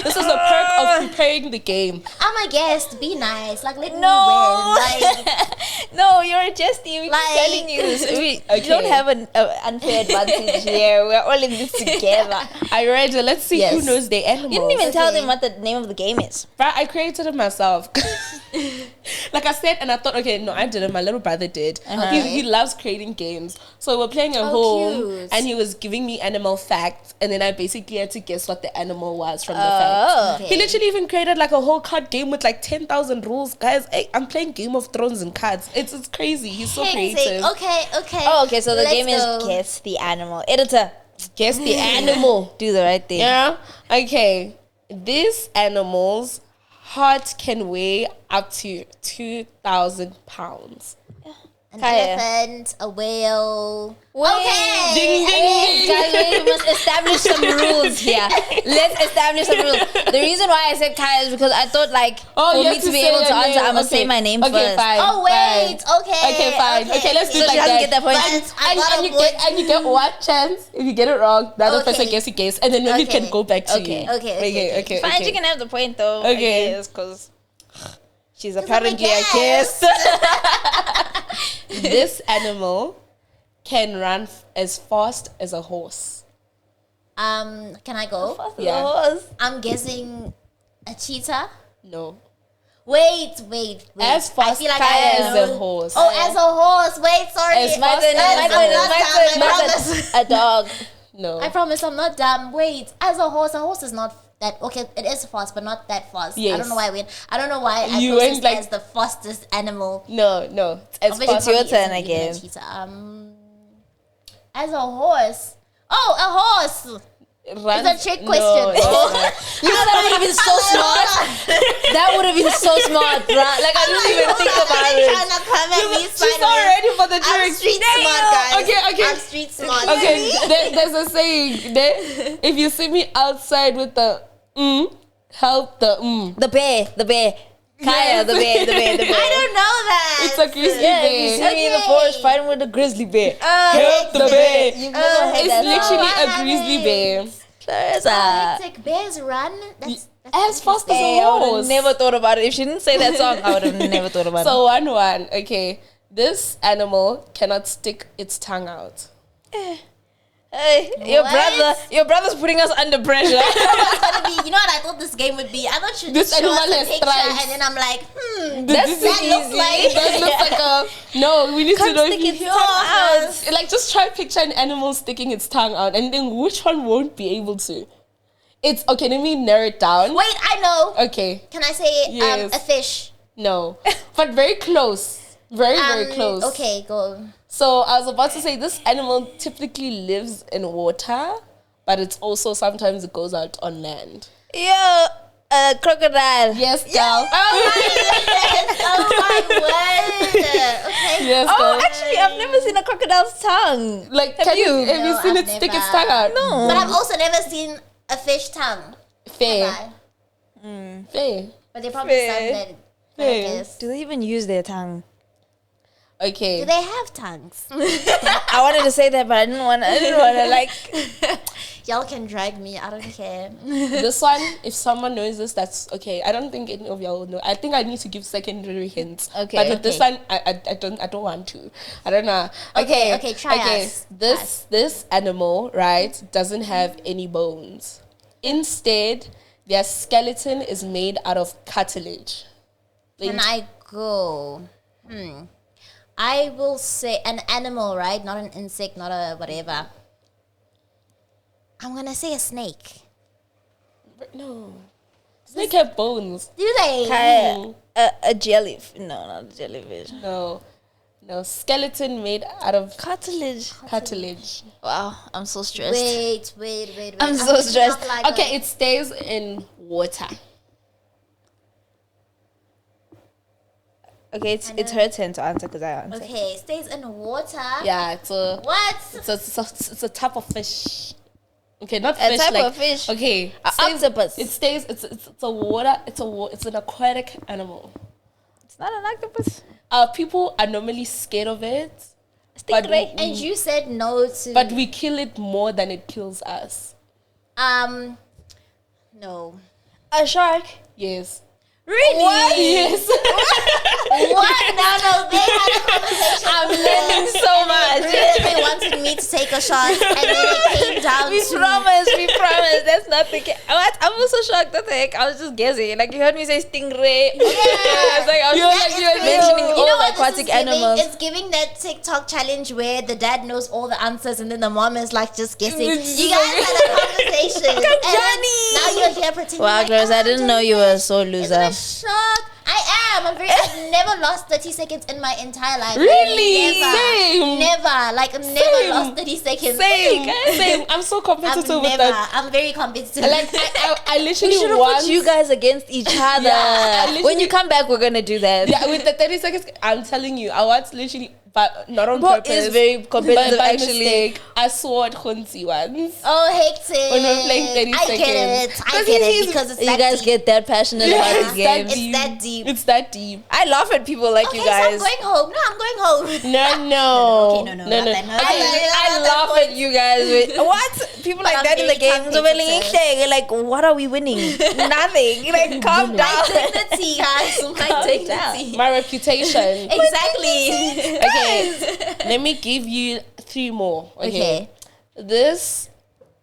This is the perk of preparing the game. I'm a guest. Be nice. Like, let me No. win. Like, No, you're a Jesty. We're Like- telling you this. We Okay. don't have an unfair advantage here. We're all in this together. I read it. Let's see Yes. who knows the animal. You didn't even tell them what the name of the game is. But I created it myself. Like I said, and I thought, okay, no, I didn't. My little brother did. He loves creating games. So we're playing at home, cute. and he was giving me animal facts, and then I basically had to guess what the animal was from the facts. Okay. He literally even created like a whole card game with like 10,000 rules. Guys, I'm playing Game of Thrones and cards. It's crazy. He's so creative. Okay. Oh, okay. So the Let's game is go. Guess the Animal. Editor, Guess the animal. do the right thing. Yeah. Okay. This animal's heart can weigh up to 2,000 pounds. An Caiah. elephant, a whale. Wait. Okay. Ding, ding, ding. Guys, we must establish some rules here. Let's establish some rules. The reason why I said Caiah is because I thought like for you me have to be say able to your answer, name. I must say my name Okay, first. fine. Oh wait. Okay. Okay, fine. Okay, let's do So it she like doesn't that. get that point. And you get one chance. If you get it wrong, the other person gets a guess, and then maybe it can go back to Okay. you. Okay. Fine, she can have the point though. Okay. Because she's I'm a apparently a guest. guest. This animal can run as fast as a horse. Can I go? Yeah. I'm guessing a cheetah. No. Wait. As fast I feel like as I a know. horse. Oh, as a horse. Wait, sorry. As fast Guys, as I'm a horse. not dumb, I promise. A dog. No. I promise I'm not dumb. Wait, as a horse is not that okay. It is fast, but not that fast. Yes. I don't know why I went. I don't know why I You processed went like- as the fastest animal. No. As Obviously, fast your probably turn isn't even a again. cheetah. As a horse. Oh, a horse. runs. It's a trick No, question. it's not. You know that would have been so smart. That would have been so smart, bruh. Like I didn't even think about it. Trying to come at me She's not ready for the I'm trick. street smart, guys. Okay. I'm street smart. Okay, there's a saying that if you see me outside with the help the The bear. Caiah, the bear. I don't know that. It's a grizzly Yeah, bear. you see me in the Okay. forest fighting with a grizzly bear. Help the bear. You've never heard It's that literally song. a grizzly bear. Clarissa. Hectic bears run. That's As fast as Hey, a I would horse. have never thought about it. If she didn't say that song, I would have never thought about it. So 1-1. Okay. This animal cannot stick its tongue out. Hey, What? your brother's putting us under pressure. You know what I thought this game would be? I thought you'd This just show us animal a has picture stripes. and then I'm like, That's that looks easy. like That looks like a... No, we need to know if stick its you... tongue out. Like, just try picture an animal sticking its tongue out and then which one won't be able to? It's... Okay, let me narrow it down. Wait, I know. Okay. Can I say Yes. a fish? No. But very close. Very close. Okay, go. So I was about to say this animal typically lives in water, but it's also sometimes it goes out on land. Yo, crocodile. Yes, girl. Oh my word. Okay. Yes, Oh, girl. actually, I've never seen a crocodile's tongue. Like, Have have you? you No, seen I've it stick its never. tongue out? No. But I've also never seen a fish tongue. Fair. Have I? Fair. But they probably Fair. sound that. I Fair. guess. Do they even use their tongue? Okay. Do they have tongues? I wanted to say that, but I didn't want to like. Y'all can drag me. I don't care. This one, if someone knows this, that's okay. I don't think any of y'all will know. I think I need to give secondary hints. Okay, But with this okay. one, I don't want to. I don't know. Okay, try us. This animal, right, doesn't have any bones. Instead, their skeleton is made out of cartilage. Can I go? I will say an animal, right? Not an insect, not a whatever. I'm gonna say a snake. No. Snake have bones. Do they? Caiah, a jellyfish. No, not a jellyfish. No. No. Skeleton made out of Cartilage. cartilage. Wow, I'm so stressed. Wait. I'm so thinking stressed. of like Okay, it stays in water. Okay, it's her turn to answer because I answered. Okay, stays in water. Yeah, it's a What? it's a type of fish. Okay, not A fish. type like, of fish? Okay, A octopus. It stays. It's a water. It's an aquatic animal. It's not an octopus. People are normally scared of it, Stingray. And you said no to. but we kill it more than it kills us. No. A shark. Yes. Really? What? Yes. What? No. They had a conversation. I'm learning so much. They wanted me to take a shot, and then it came down We to. promise. That's not the case. What? I'm also shocked. What the heck? I was just guessing. Like, you heard me say stingray. Yeah. It's like, I was You're mentioning You know all what aquatic this is giving? animals. It's giving that TikTok challenge where the dad knows all the answers and then the mom is like just guessing. You guys had a conversation. And then now you're here pretending. Wow, like, girls, I didn't know you were so Isn't loser. it shock? I am. I've never lost 30 seconds in my entire life. Really? Never. Same. Never. Like, I've never Same. lost 30 seconds. Same. I'm so competitive with that. I'm very competitive. Like I We literally should have want put you guys against each other. I literally- When you come back, we're gonna do that. Yeah, with the 30 seconds, I'm telling you, I was literally, but not on But purpose. it's very competitive, but by actually. mistake. I swore at Khunzi once. oh, hectic. When we're playing 30 I seconds. get it. I Because get he's- it because it's You that guys deep. get that passionate about It's these that games. deep. It's that deep. It's that deep. I laugh at people like Okay, you so I'm guys. going home. No, I'm going home. No. Okay, no, not that. No, I that laugh point. at you guys. With, what? People like I'm that in the very games. So we're like, like, what are we winning? Nothing. Like, calm down. Dignity, guys. My Calm dignity. My reputation. Exactly. Okay, let me give you 3 more. Okay. This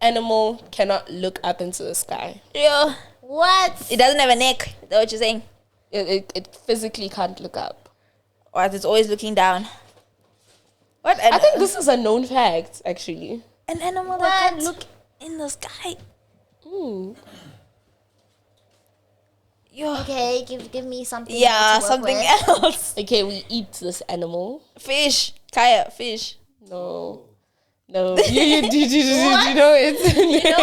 animal cannot look up into the sky. Yo, What? it doesn't have a neck. Is that what you're saying? It physically can't look up. Or it's always looking down. What? I think this is a known fact, actually. an animal What? that can look in the sky. Hmm. Yo. Okay, give me something. Yeah, to work something with. else. Okay, we eat this animal. Fish. Caiah, fish. No. You know it. You know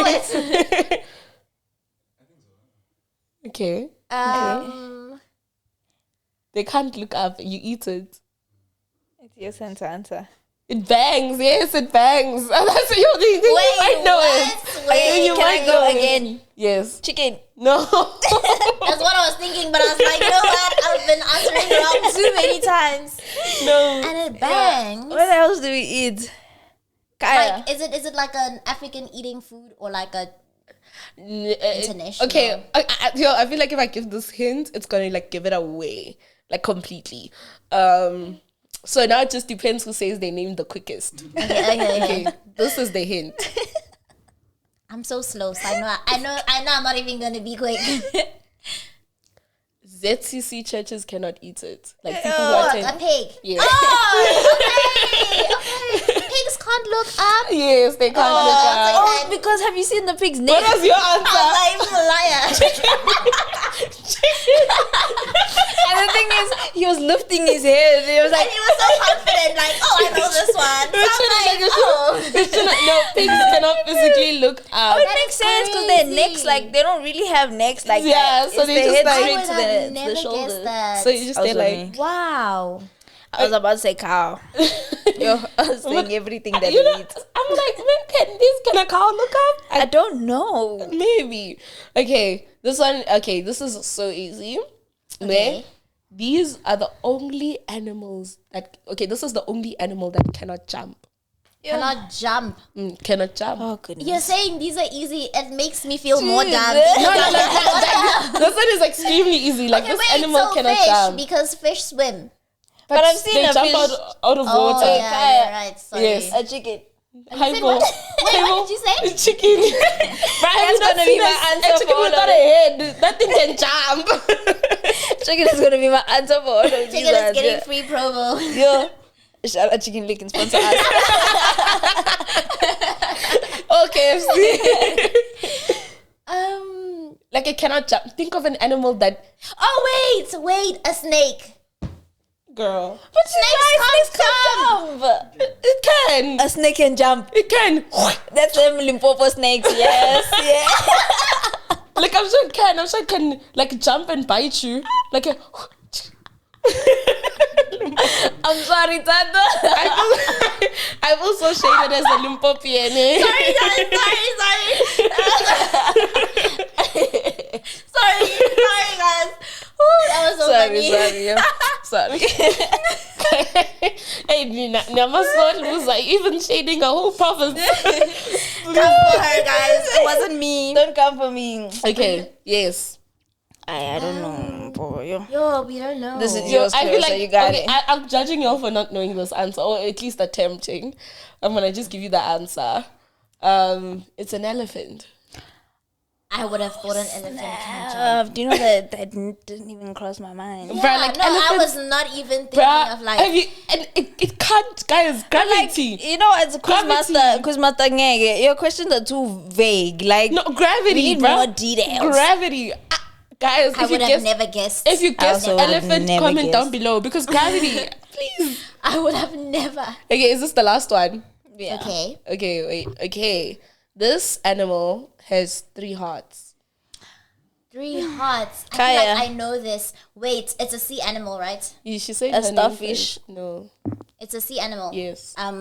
it. Okay. They can't look up. You eat it. It's your turn to answer. It bangs. Yes, it bangs. That's what you might know it. Wait, can I go again? Yes. Chicken. No. That's what I was thinking, but I was like, you know what? I've been answering wrong too many times. No. And it bangs. What else do we eat? Caiah. Like, is it like an African eating food or like a international? Okay. I feel like if I give this hint, it's gonna like give it away like completely. So now it just depends who says their name the quickest. Okay. This is the hint. I'm so slow, so I know I'm not even gonna be quick. ZCC churches cannot eat it. Like people who are A pig. Yeah. Oh, okay. Pigs can't look up. Yes, they can't look up. Oh, because have you seen the pig's neck? What was your answer? I'm a liar. And the thing is, he was lifting his head. He was And like, he was so confident, like, oh, I know this one. So I'm like, No, pigs cannot physically look up. it makes sense because their necks, like, they don't really have necks like Yeah, that. so It's they their just head like- straight I to would have the never shoulders. guessed that. So you just stay Also like, me. Wow. I was about to say cow. Yo, I was saying everything that you they know, eat. I'm like, man, can a cow look up? I don't know. Maybe. Okay, this one. Okay, this is so easy. Okay. These are the only animals that. Okay, this is the only animal that cannot jump. Cannot jump. Cannot jump. Oh, goodness. You're saying these are easy. It makes me feel more Dude. dumb. No. This one is extremely easy. Like this animal cannot fish, jump. because fish swim. But I've seen they a jump fish. out of Oh, water. yeah, you're right. Sorry. Yes. A chicken. Hi, said Bo. what? Wait, what did you say? Chicken. That's gonna be my answer A chicken for all without of a head. That thing can jump. Chicken is gonna be my answer for all of these. Chicken is getting free promo. Yo, shout out Chicken Lick and sponsor us. Okay. Like it cannot jump. Think of an animal that, Oh wait, a snake. girl. But Snakes can't jump. It can. A snake can jump. It can. That's them Limpopo snakes. Yes, yeah. Like I'm sure it can. I'm sure it can like jump and bite you. Like a. I'm sorry, Thato. I feel so shaded as a Limpopian. Sorry, guys. Ooh, that was so funny. Sorry. Hey, Nina, was like even shading a whole province. Come for her, guys. It wasn't me. Don't come for me. Okay. Yes. I don't know, boy. Yo, we don't know. This is Yo, yours, I feel so like you got it. I'm judging you all for not knowing this answer, or at least attempting. I'm gonna just give you the answer. It's an elephant. I would have thought an elephant can jump. Do you know that didn't even cross my mind? Yeah, Bruh, like no, I elephants- was not even thinking Bruh, of like. and it can't, guys. Gravity. You know, as a Gravity. Quizmaster Ngege, your questions are too vague. Like, No, gravity, we need bruh. more details. Gravity. Guys, I if you would have guess, never guessed. if you guess also would elephant, never comment down guessed. below because gravity. Please. I would have never. Okay, is this the last one? Yeah. Okay. Okay, wait. Okay, this animal has 3 hearts. 3 hearts. I feel Caiah. like I know this. Wait, it's a sea animal, right? She said A her name starfish? first. No. It's a sea animal. Yes. I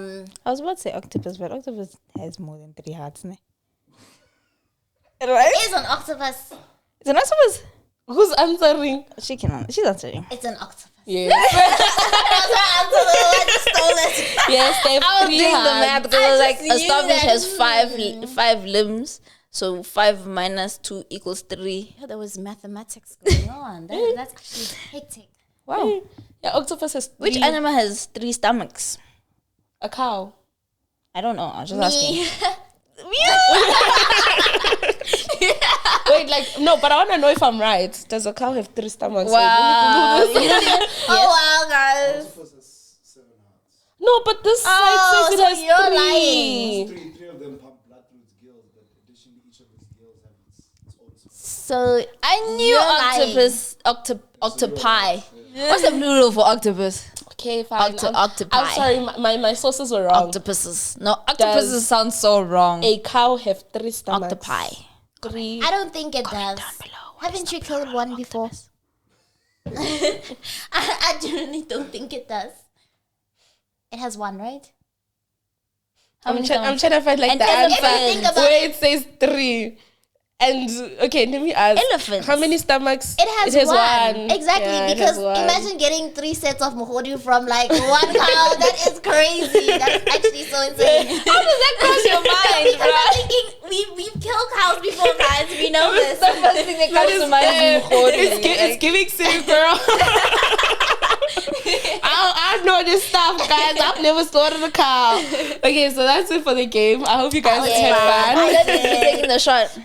was about to say octopus, but octopus has more than 3 hearts, ne? Right? It is an octopus. It's an octopus. Who's answering? She's answering. It's an octopus. Yes. That's her answer. I just stole it. Yes, they have I was 3 doing the hearts. math because I I was like, just a knew starfish that. has five limbs, so 5 minus 2 equals 3. Yeah, there was mathematics going on. That's actually hectic. Wow. Yeah, octopus has 3. Which animal has 3 stomachs? A cow. I don't know. I'm just asking. Me. Wait, like, no, but I want to know if I'm right. Does a cow have 3 stomachs? Wow. Wait, let me Google this. Oh wow, guys. Octopus has 7 hearts. No, but this Oh, side says so it has you're 3. lying. Three of them pump blood through its gills, but additionally, each of its gills have its own small. So I knew You're lying. octopi. What's the plural for octopus? Okay, fine. Octopi. I'm sorry, my sources were wrong. Octopuses. No, octopuses Does sound so wrong. A cow have 3 stomachs. Octopi. 3. I don't think it does. Haven't you killed one before? I genuinely don't think it does. It has 1, right? I'm trying to find like And the answer elephants. where it says 3. And okay, let me ask. Elephants. How many stomachs? It has one. Exactly, Yeah, it because has one. imagine getting 3 sets of mohodu from like one cow. That is crazy. That's actually so insane. How does that cross your mind, Because bro? I'm thinking we've killed cows before, guys. We know this. The first thing that comes to mind is Mkhori. It's giving city girl. I know this stuff, guys. I've never slaughtered a cow. Okay, so that's it for the game. I hope you guys had fun. I love you taking the shot.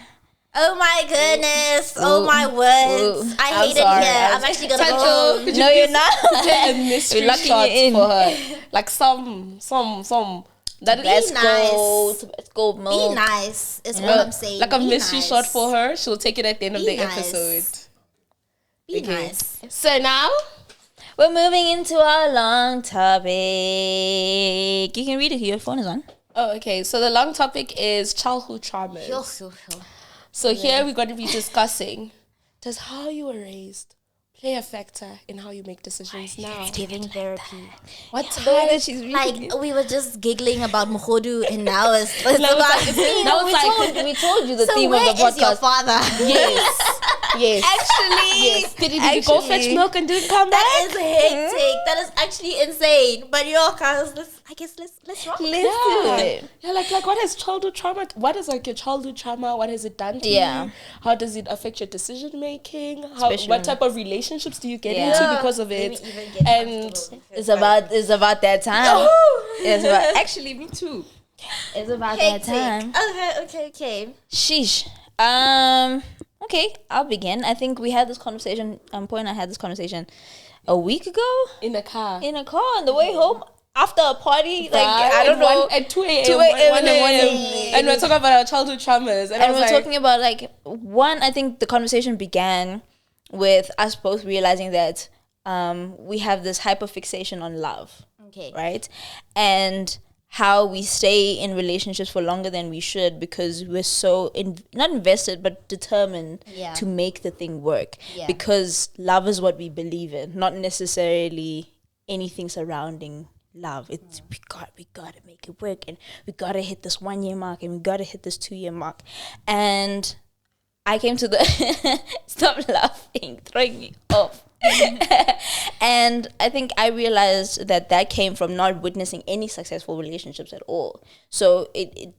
Oh my goodness. Oh my words. I I'm hate sorry. it here. I'm actually gonna go Thato, home. could No, you you're please not. play a mystery We're locking shot you in. for her? Like some. That Let's nice. go. Let's go, Be milk. nice is what I'm saying. like a Be mystery nice. shot for her. She'll take it at the end of Be the nice. episode. Be nice. So now, We're moving into our long topic. You can read it here. Your phone is on. oh, okay. So the long topic is childhood traumas. So here we're going to be discussing: does how you were raised play a factor in how you make decisions now? Giving therapy. What The way type? that she's reading Like we were just giggling about mohodu and now it's Now it's like- we told you the so theme of where the is your podcast. father? Yes. Actually, Yes. Did you go fetch milk and didn't come back? That is hectic. That is actually insane. But yo, guys, let's rock. Let's do it. Yeah, like what is childhood trauma? What is like your childhood trauma? What has it done to Yeah. you? How does it affect your decision making? Especially- What type of relationships do you get Yeah. into because of Let it? me even get And comfortable. It's about that time. It's about actually me too. It's about that time. Okay. Sheesh. Okay, I'll begin. I think we had this conversation. Mpho and I had this conversation a week ago in a car. in a car on the way home after a party. Like I don't know. At 2 a.m. 2 a.m. 1 a.m. And we're talking about our childhood traumas. And we're talking about like one. I think the conversation began with us both realizing that we have this hyperfixation on love, Okay. right? And how we stay in relationships for longer than we should because we're so not invested but determined Yeah. to make the thing work. Yeah. Because love is what we believe in, not necessarily anything surrounding love. It's we gotta make it work, and we gotta hit this 1 year mark, and we gotta hit this 2 year mark. And I came to the stop laughing, throwing me off. And I think I realized that came from not witnessing any successful relationships at all. So it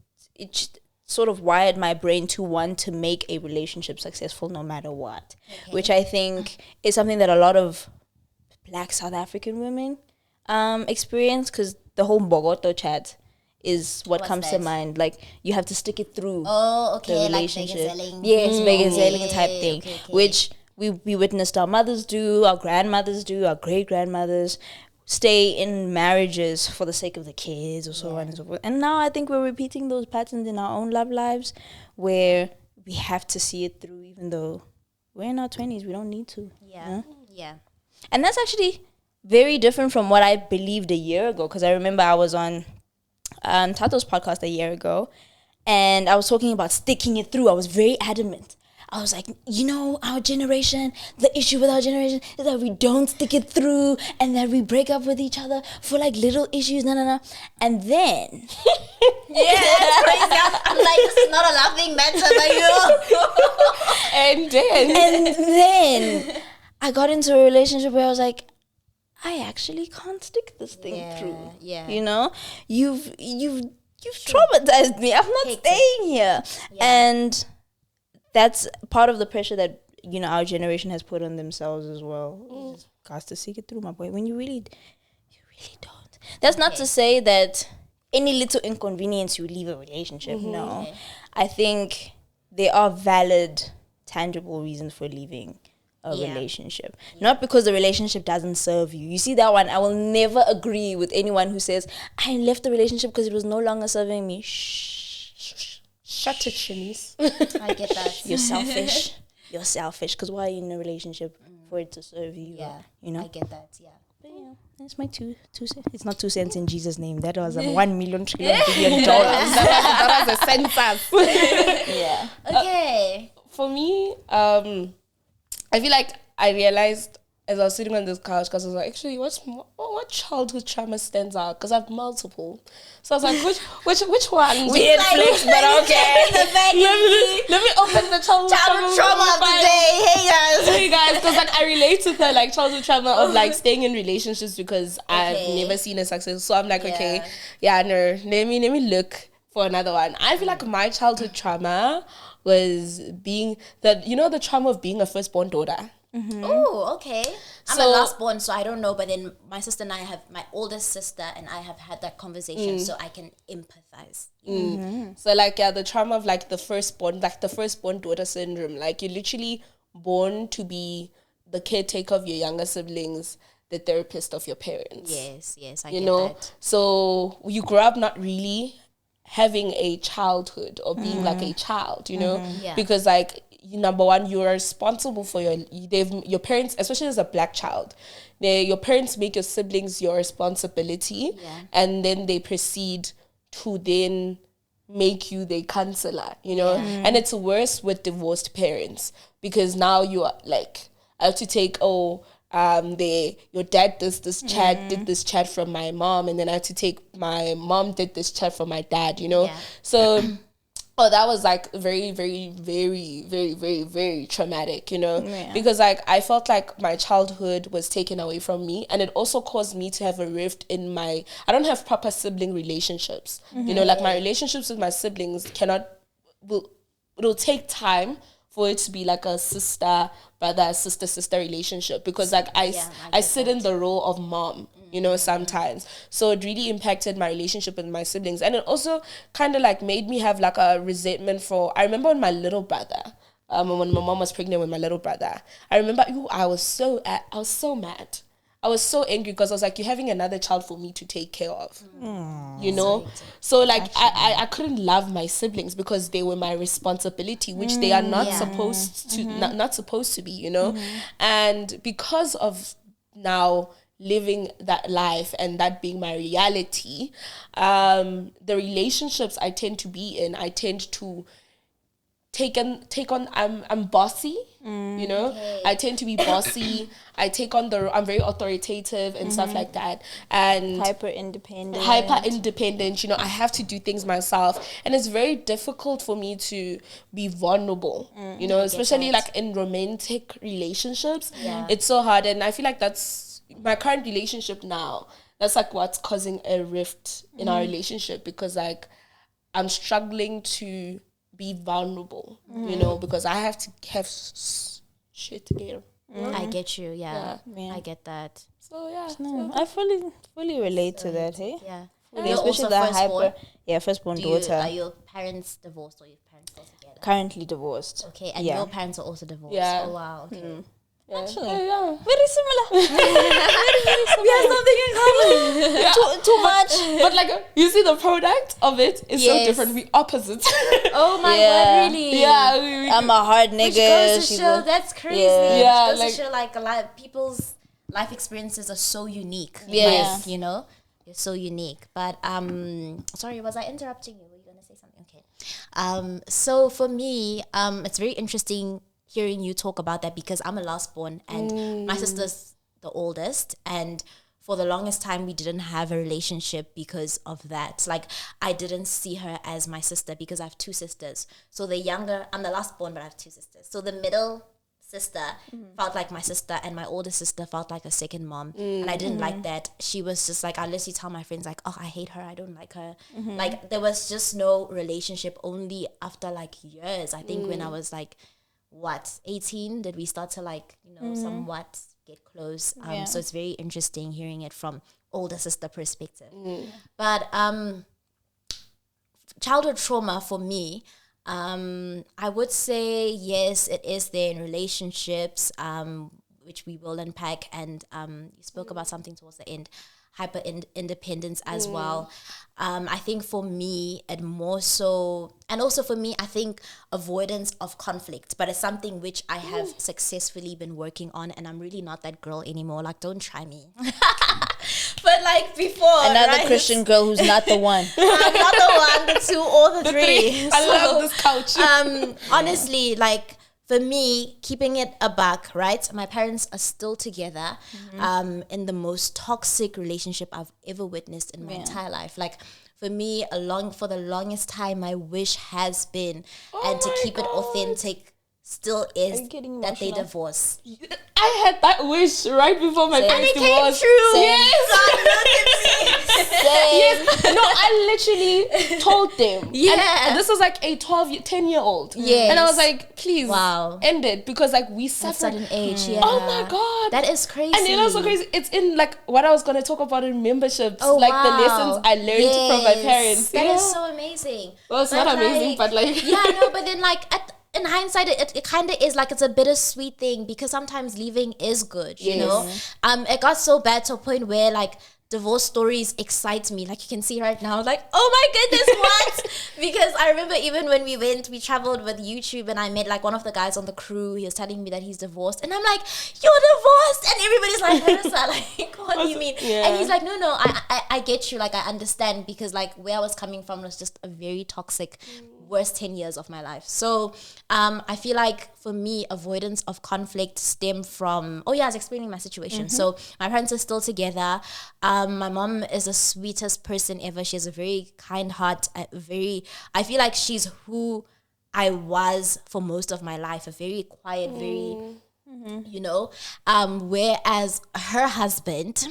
just sort of wired my brain to want to make a relationship successful no matter what, which I think is something that a lot of Black South African women experience, because the whole Bogoto chat is what What's comes to that? mind. Like you have to stick it through Oh, the okay. Like relationship. selling. Yes, vegan selling type Okay, thing, okay. which we witnessed our mothers do, our grandmothers do, our great grandmothers stay in marriages for the sake of the kids or so on and so forth. And now I think we're repeating those patterns in our own love lives where we have to see it through, even though we're in our 20s, we don't need to. Yeah. Yeah. And that's actually very different from what I believed a year ago, because I remember I was on Thato's podcast a year ago, and I was talking about sticking it through. I was very adamant. I was like, our generation, the issue with our generation is that we don't stick it through and that we break up with each other for like little issues, no. And then... Yeah, that's crazy. I'm like, this is not a laughing matter, but And then And then I got into a relationship where I was like, I actually can't stick this thing through. yeah. You've traumatized me. I'm not staying here. And that's part of the pressure that our generation has put on themselves as well. Got to seek it through, my boy. When you really don't. That's not to say that any little inconvenience you leave a relationship. No, I think there are valid, tangible reasons for leaving a relationship. Not because the relationship doesn't serve you. You see that one? I will never agree with anyone who says, I left the relationship because it was no longer serving me. shut it, Shanice. I get that. You're selfish. You're selfish. Because why are you in a relationship? For it to serve you. Yeah. You I get that. Yeah. But yeah, that's my two cents. It's not 2 cents in Jesus' name. That was $1 million billion dollars. that was a census. Yeah. Okay. For me, I feel like I realized as I was sitting on this couch, because I was like, actually, what childhood trauma stands out? Because I have multiple. So I was like, which one? Weird flex, but okay. Let me open the childhood trauma of the day. Hey guys, because like I relate to the like childhood trauma of like staying in relationships because I've never seen a success. So I'm like, okay, no, let me look for another one. I feel like my childhood trauma was being the trauma of being a firstborn daughter. Mm-hmm. Oh, okay. I'm a last born, so I don't know. But then my sister and I my oldest sister and I have had that conversation, so I can empathize. Mm-hmm. So like the trauma of like the firstborn daughter syndrome. Like you're literally born to be the caretaker of your younger siblings, the therapist of your parents. Yes, I get that. So you grow up not really having a childhood or being like a child, because like number one, you're responsible for your parents, especially as a black child. Your parents make your siblings your responsibility, and then they proceed to then make you their counselor, and it's worse with divorced parents because now you are like, I have to take your dad did this chat from my mom, and then I had to take my mom did this chat from my dad, so that was like very, very, very, very, very, very traumatic, because like I felt like my childhood was taken away from me, and it also caused me to have a rift in I don't have proper sibling relationships, like my relationships with my siblings it'll take time for it to be like a sister brother sister relationship, because like I sit in the role of mom, sometimes. So it really impacted my relationship with my siblings, and it also kind of like made me have like a resentment I remember when my little brother, when my mom was pregnant with my little brother, I remember I was so mad. I was so angry because I was like, you're having another child for me to take care of, So like I couldn't love my siblings because they were my responsibility, which they are not supposed to, not supposed to be, And because of now living that life and that being my reality, the relationships I tend to be in, I tend to take on I'm bossy, I tend to be bossy. I take on I'm very authoritative and stuff like that, and hyper independent, I have to do things myself, and it's very difficult for me to be vulnerable, especially like in romantic relationships. It's so hard, and I feel like that's my current relationship now. That's like what's causing a rift in our relationship, because like I'm struggling to be vulnerable, because I have to have shit together. I get you, I get that. So yeah, I fully relate to that. Hey, You're especially also the firstborn? firstborn daughter. Are your parents divorced or your parents still together? Currently divorced. Okay, and your parents are also divorced. Yeah. Oh wow. Okay. Actually, very similar. We have something in common. Too much. But like, you see, the product of it is so different. We opposites. Oh my god, really? Yeah, I'm a hard nigga. Which goes to show that's crazy. Yeah, Which goes to show like a lot of people's life experiences are so unique. Yeah. Like, you're so unique. But sorry, was I interrupting you? Were you gonna say something? Okay. So for me, it's very interesting hearing you talk about that, because I'm a last born and my sister's the oldest, and for the longest time we didn't have a relationship because of that. Like I didn't see her as my sister because I have two sisters. So the younger, I'm the last born, but I have two sisters. So the middle sister felt like my sister, and my older sister felt like a second mom, and I didn't like that. She was just like, I literally tell my friends like, oh, I hate her, I don't like her. Like there was just no relationship. Only after like years, I think when I was like 18 did we start to like somewhat get close. So it's very interesting hearing it from older sister perspective. But childhood trauma for me, I would say yes, it is there in relationships, which we will unpack, and you spoke about something towards the end, hyper independence as well. I think for me it more so, and also for me I think avoidance of conflict, but it's something which I have successfully been working on, and I'm really not that girl anymore. Like, don't try me. But like before, another Christian girl who's not the one. I'm not the one, the two or the three. I love this couch. Honestly, like for me, keeping it a buck, right? My parents are still together in the most toxic relationship I've ever witnessed in my entire life. Like, for me, for the longest time, my wish has been, and to keep it authentic, still is that they divorce. I had that wish right before my parents divorced. And it came true. Yes. Yes. No, I literally told them. Yeah. And this was like a 10-year-old. Yes. And I was like, please end it, because like we At suffered. a certain age, Oh my God. That is crazy. And it was so crazy. It's in like what I was going to talk about in memberships. Oh, like the lessons I learned from my parents. That is so amazing. Well, it's not amazing, but like. Yeah, no, but then like in hindsight, it kind of is like it's a bittersweet thing, because sometimes leaving is good, you know? It got so bad to a point where like divorce stories excite me. Like you can see right now, like, oh my goodness, what? Because I remember even when we traveled with YouTube, and I met like one of the guys on the crew. He was telling me that he's divorced, and I'm like, you're divorced? And everybody's like, Clalissa, like, what do you mean? And he's like, no, I get you. Like, I understand, because like where I was coming from was just a very toxic, worst 10 years of my life. So I feel like for me, avoidance of conflict stem from, I was explaining my situation. So my parents are still together. My mom is the sweetest person ever. She has a very kind heart. I feel like she's who I was for most of my life, a very quiet, very, you know, whereas her husband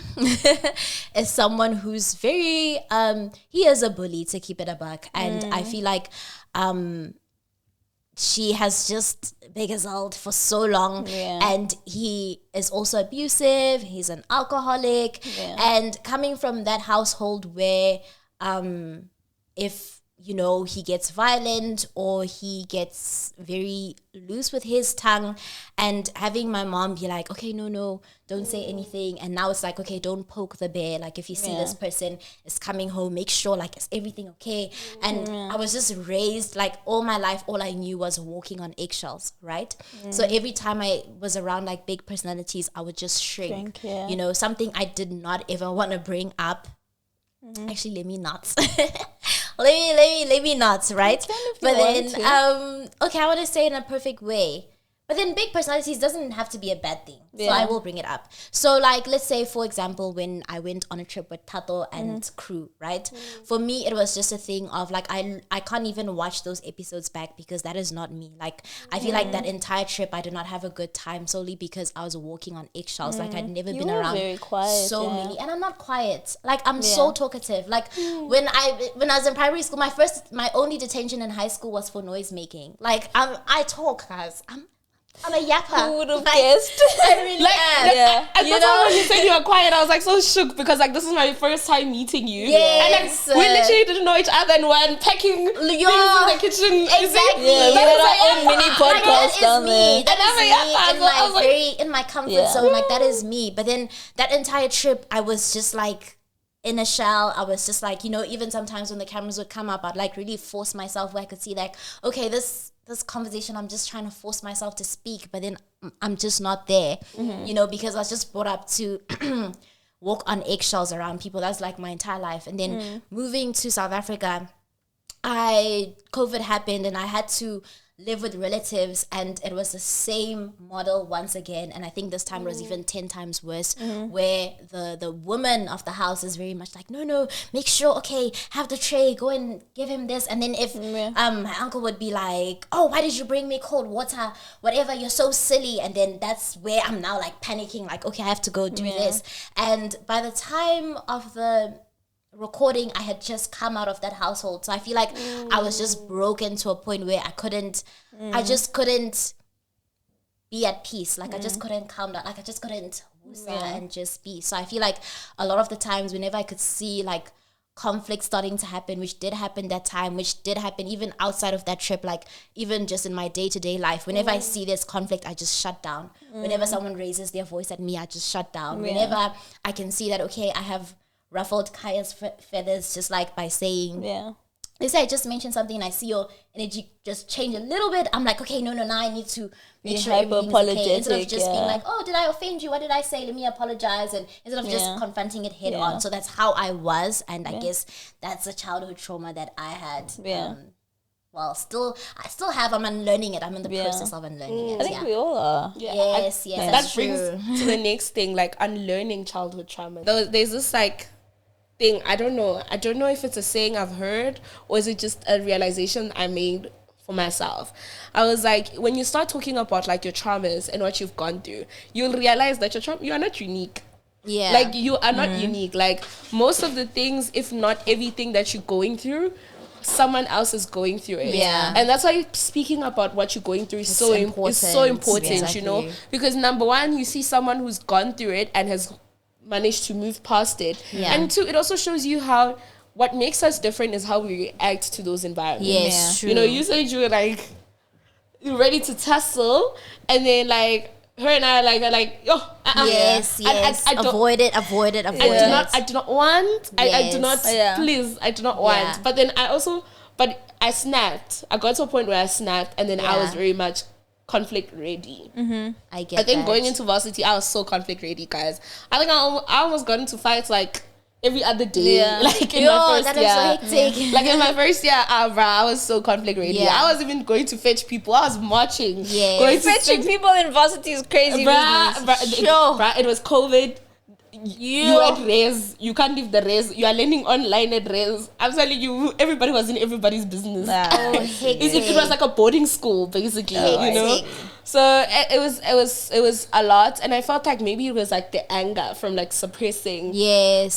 is someone who's very, he is a bully, to keep it a buck. And I feel like she has just beguiled for so long, and he is also abusive. He's an alcoholic, and coming from that household where if you know he gets violent or he gets very loose with his tongue, and having my mom be like, okay, no, don't say anything. And now it's like, okay, don't poke the bear. Like if you see this person is coming home, make sure like, is everything okay? And I was just raised like all my life, all I knew was walking on eggshells, right? So every time I was around like big personalities, I would just shrink. You know, something I did not ever want to bring up. Actually, let me not. let me not, right? But then, okay, I want to say it in a perfect way. But then big personalities doesn't have to be a bad thing. So I will bring it up. So like, let's say, for example, when I went on a trip with Thato and crew, right? For me, it was just a thing of like, I can't even watch those episodes back, because that is not me. Like, I feel like that entire trip, I did not have a good time solely because I was walking on eggshells. Like, I'd never been around very quiet, many. And I'm not quiet. Like, I'm so talkative. Like, when I was in primary school, my only detention in high school was for noise making. Like, I talk, guys. I'm a yapper. Who would have guessed? I really am. And that's why when you said you were quiet, I was like so shook, because like this is my first time meeting you. Yes. And like we literally didn't know each other, and we're packing things in the kitchen. Exactly. Yeah, we had our own mini podcast down there. That is me in my comfort zone. Like, that is me. But then that entire trip, I was just like in a shell. I was just like, you know, even sometimes when the cameras would come up, I'd like really force myself where I could see like, okay, this conversation, I'm just trying to force myself to speak, but then I'm just not there, you know, because I was just brought up to walk on eggshells around people. That's like my entire life. And then moving to South Africa, COVID happened, and I had to live with relatives, and it was the same model once again. And I think this time it was even 10 times worse, where the woman of the house is very much like, no, make sure, okay, have the tray, go and give him this. And then if my uncle would be like, oh, why did you bring me cold water, whatever, you're so silly. And then that's where I'm now like panicking, like, okay, I have to go do this. And by the time of the recording, I had just come out of that household, so I feel like I was just broken to a point where I just couldn't be at peace. Like I just couldn't calm down. Like I just couldn't and just be. So I feel like a lot of the times whenever I could see like conflict starting to happen, which did happen that time, which did happen even outside of that trip, like even just in my day-to-day life, whenever I see this conflict, I just shut down. Whenever someone raises their voice at me, I just shut down. Whenever I can see that, okay, I have ruffled Caia's feathers just like by saying, let's say I just mentioned something and I see your energy just change a little bit, I'm like, okay, no, now I need to make sure everything's okay. Instead of just being like, oh, did I offend you? What did I say? Let me apologize. And instead of just confronting it head on. So that's how I was. And I guess that's a childhood trauma that I had. I still have. I'm unlearning it. I'm in the process of unlearning it. I think we all are. Yeah, Yes, that's that brings true. to the next thing, like unlearning childhood trauma. There's this like thing. I don't know if it's a saying I've heard or is it just a realization I made for myself. I was like, when you start talking about like your traumas and what you've gone through, you'll realize that you are not unique. Yeah. Like you are not unique. Like most of the things, if not everything that you're going through, someone else is going through it. Yeah. And that's why speaking about what you're going through is so important, Exactly. you know? Because number one, you see someone who's gone through it and has managed to move past it. Yeah. And two, it also shows you how what makes us different is how we react to those environments. Yes, true. You know, you said you were like you're ready to tussle and then like her and I are like, oh, yes. I don't- avoid it. I do not want. I do not. Yes. Please, I do not Yeah. want. But then I snapped. I got to a point where I snapped, and then I was very much conflict ready. I get. I think that. going into varsity, I was so conflict ready, guys. I think I almost got into fights like every other day. Yeah. Like in my first that year. is so hectic. Like in my first year, bruh, I was so conflict ready. Yeah. I was even going to fetch people. I was marching. Yes. Going to Fetching people in varsity is crazy business. bruh, it was COVID. You at res, you can't leave the res. You are learning online at res. I'm telling you, everybody was in everybody's business. Nah. It was like a boarding school, basically. You know, Hectic. so it was a lot, and I felt like maybe it was like the anger from like suppressing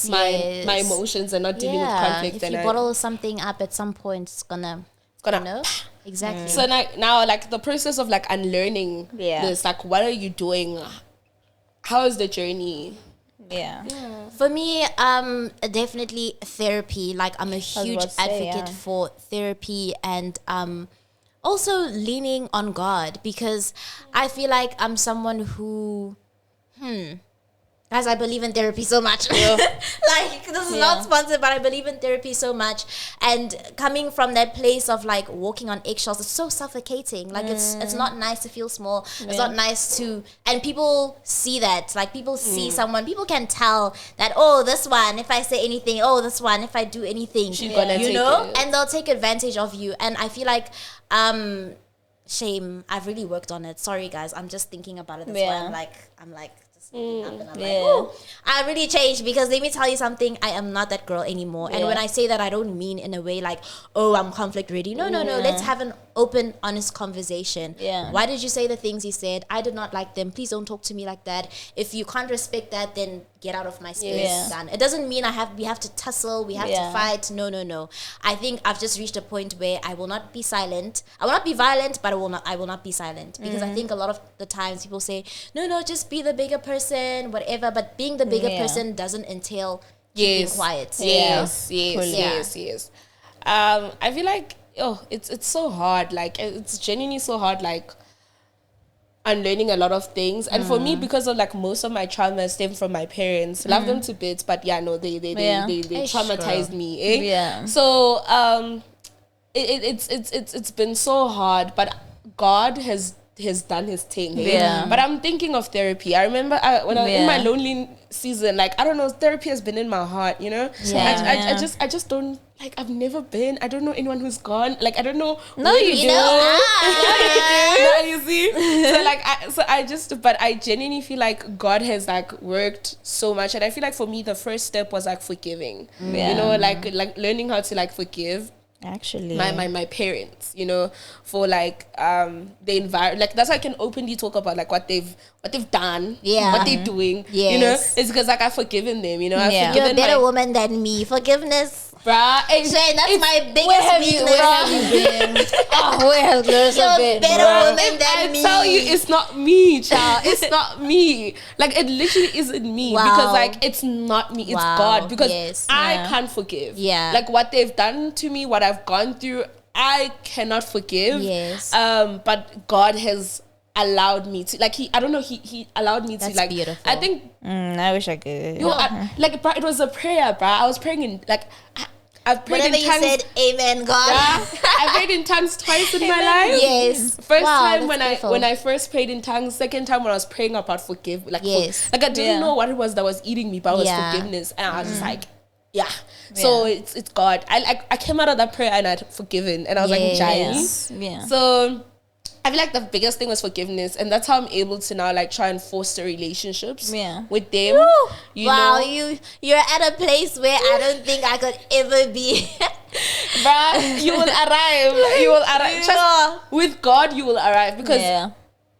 my emotions and not dealing with conflict. If and you bottle something up at some point, it's gonna you know? Exactly. So now like the process of like unlearning Yeah. this, like what are you doing? How is the journey? Yeah. For me, definitely therapy. Like I'm a huge about to say, advocate yeah. for therapy and also leaning on God, because I feel like I'm someone who guys, I believe in therapy so much. Like this is not sponsored, but I believe in therapy so much. And coming from that place of like walking on eggshells, it's so suffocating. Like it's not nice to feel small. It's not nice to, and people see that. Like people see someone, people can tell that, oh, this one, if I say anything, oh, this one, if I do anything, She's gonna you take know, it. and they'll take advantage of you. And I feel like shame. I've really worked on it. Sorry guys, I'm just thinking about it. That's why I'm like just looking up and I'm like, oh, I really changed, because let me tell you something, I am not that girl anymore. And when I say that, I don't mean in a way like, oh, I'm conflict ready. No. Let's have an open, honest conversation. Yeah. Why did you say the things you said? I did not like them. Please don't talk to me like that. If you can't respect that, then get out of my space. Yeah. Done. It doesn't mean we have to tussle, we have to fight. No. I think I've just reached a point where I will not be silent. I will not be violent, but I will not be silent, because I think a lot of the times people say, no, just be the bigger person, whatever. But being the bigger person doesn't entail keeping quiet. Yes. I feel like it's so hard. Like it's genuinely so hard. Like unlearning a lot of things, and for me, because of like most of my trauma stem from my parents. Love them to bits, but they traumatized me. Eh? Yeah. So it's been so hard, but God has done his thing. Eh? Yeah. But I'm thinking of therapy. I remember when I was in my lonely season, like I don't know, therapy has been in my heart. You know, I just don't. Like I've never been. I don't know anyone who's gone. Like I don't know. No, where you to do. go. No, you see. But I genuinely feel like God has like worked so much, and I feel like for me the first step was like forgiving. Yeah. You know, like learning how to like forgive Actually, my parents, you know, for like the environment. Like that's why I can openly talk about like what they've done, what they're doing. Yes. You know, it's because like I've forgiven them. You know, I've Yeah. You're a forgiven better my woman than me. Forgiveness. bruh. Shane, that's my biggest where have weakness. you been? Oh, where has Clalissa You're a been? better bruh? woman than I me. tell you, it's not me, child. It's not me. Like it literally isn't me, Wow. because like it's not me. It's Wow. God, because Yes. I Yeah. can't forgive. Yeah. Like what they've done to me, what I've gone through, I cannot forgive. Yes. But God has allowed me to, like he allowed me That's to, like, beautiful. I think I wish I could. like bruh, it was a prayer, bruh. I was praying in like I've prayed Whatever in you tongues. said, amen, God. I prayed in tongues twice in my life. Yes. First Wow, time that's when beautiful. I first prayed in tongues. Second time when I was praying about forgive. Like Yes. like I didn't Yeah. know what it was that was eating me, but it was Yeah. forgiveness, and I was just like, yeah. So it's God. I came out of that prayer and I'd forgiven, and I was like, Chinese. Yeah. So I feel like the biggest thing was forgiveness, and that's how I'm able to now like try and foster relationships with them. You wow, know? you're at a place where I don't think I could ever be. Bruh, you will arrive. You will arrive. Trust, with God, you will arrive because.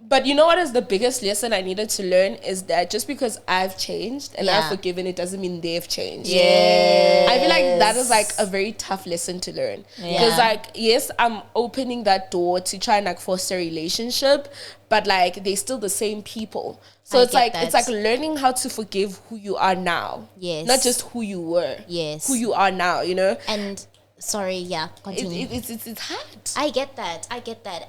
But you know what is the biggest lesson I needed to learn is that just because I've changed and I've forgiven, it doesn't mean they've changed. I feel like that is like a very tough lesson to learn. Because like, yes, I'm opening that door to try and like foster a relationship, but like they're still the same people. So it's like learning how to forgive who you are now. Not just who you were. Who you are now, you know? And sorry, continue. It's hard. I get that.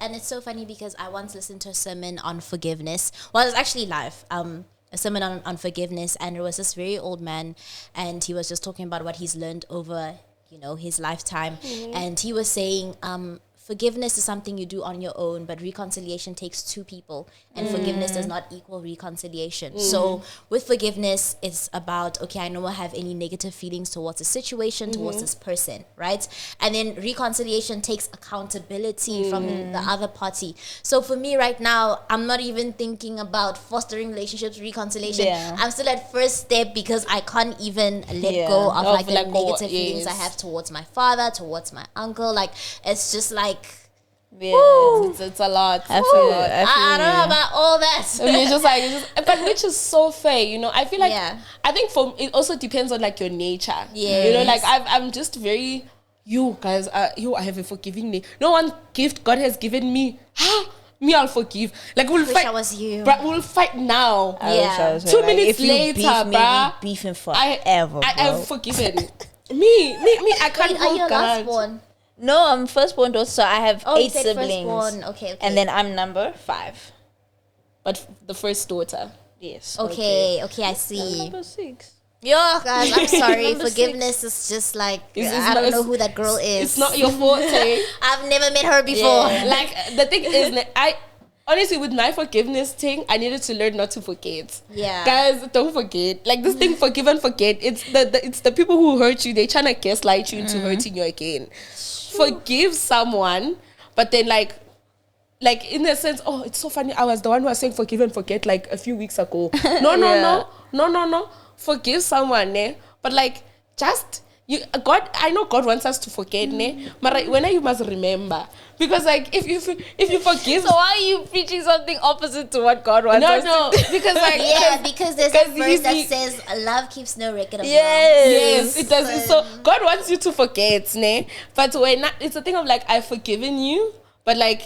And it's so funny because I once listened to a sermon on forgiveness. Well, it was actually live. A sermon on forgiveness, and it was this very old man, and he was just talking about what he's learned over, his lifetime. And he was saying, forgiveness is something you do on your own, but reconciliation takes two people, and forgiveness does not equal reconciliation. So with forgiveness, it's about, okay, I don't have any negative feelings towards a situation, towards this person, right? And then reconciliation takes accountability from the other party. So for me right now, I'm not even thinking about fostering relationships, reconciliation. I'm still at first step because I can't even let go of like the negative feelings I have towards my father, towards my uncle. Like, it's just like, it's a lot. I don't know about all that. But which is so fair, I feel like I think it also depends on like your nature. Like I'm just very, you guys I have a forgiving me. No one gift God has given me. Me, I'll forgive. Like we'll fight. I was you. But we'll fight now. 2 minutes later, bruh. Beefing forever. I have forgiven. me. I can't. Wait, are you a last born? No, I'm firstborn daughter, so I have 8 siblings. Firstborn. Okay. And then I'm number 5. But the first daughter. Yes. Okay, I see. Number 6. Yo, guys, I'm sorry. Forgiveness is just like, I don't know who that girl is. It's not your forte. I've never met her before. Like, the thing is, honestly, with my forgiveness thing, I needed to learn not to forget. Guys, don't forget. Like this thing, forgive and forget. It's the people who hurt you. They trying to gaslight you into hurting you again. Forgive someone, but then like in a sense, oh, it's so funny. I was the one who was saying forgive and forget like a few weeks ago. No. Forgive someone, but like just. God, I know God wants us to forget, but when you must remember, because like if you forgive, so why are you preaching something opposite to what God wants? No, because like because there's a verse that says love keeps no record of wrong. Yes, it does. So God wants you to forget, but when it's a thing of like I've forgiven you, but like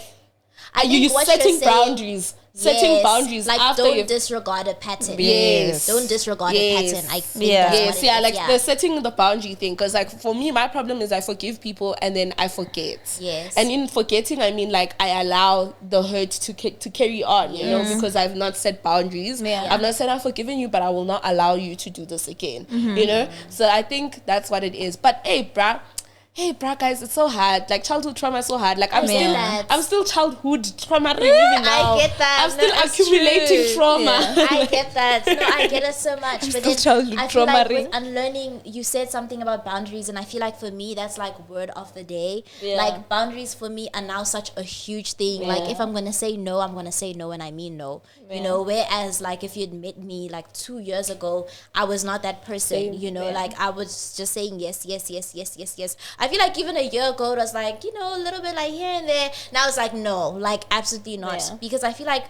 you setting boundaries. Setting boundaries, like after don't disregard a pattern. Don't disregard a pattern. I think the setting the boundary thing. Because like for me, my problem is I forgive people and then I forget. And in forgetting, I mean like I allow the hurt to carry on. You know, because I've not set boundaries. I've not said I've forgiven you, but I will not allow you to do this again. You know, so I think that's what it is. But hey, guys, it's so hard. Like childhood trauma is so hard. Like I'm still childhood trauma even now. I get that. I'm still accumulating trauma. I get that. No, I get it so much. But then I feel like with unlearning, you said something about boundaries, and I feel like for me that's like word of the day. Like boundaries for me are now such a huge thing. Like if I'm gonna say no, I'm gonna say no and I mean no. You know, whereas like if you'd met me like 2 years ago, I was not that person. You know, like I was just saying yes. I feel like even a year ago it was like, you know, a little bit like here and there. Now it's like no, like absolutely not. Because I feel like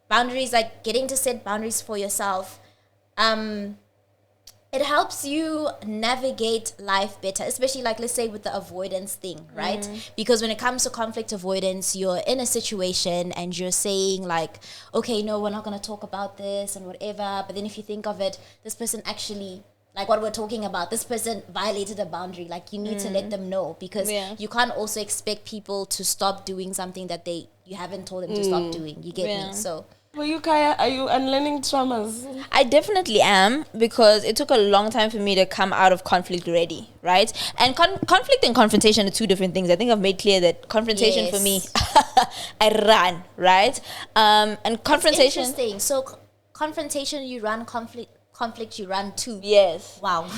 boundaries, like getting to set boundaries for yourself, it helps you navigate life better, especially like let's say with the avoidance thing, right? Because when it comes to conflict avoidance, you're in a situation and you're saying like, okay, no, we're not going to talk about this and whatever. But then if you think of it, this person actually, like what we're talking about, this person violated a boundary. Like you need to let them know, because you can't also expect people to stop doing something that you haven't told them to stop doing. You get me? So for you, Caiah, are you unlearning traumas? I definitely am, because it took a long time for me to come out of conflict ready, right? And conflict and confrontation are two different things. I think I've made clear that confrontation for me, I run, right? And confrontation. It's interesting. So confrontation, you run. Conflict, you run too. Yes. Wow.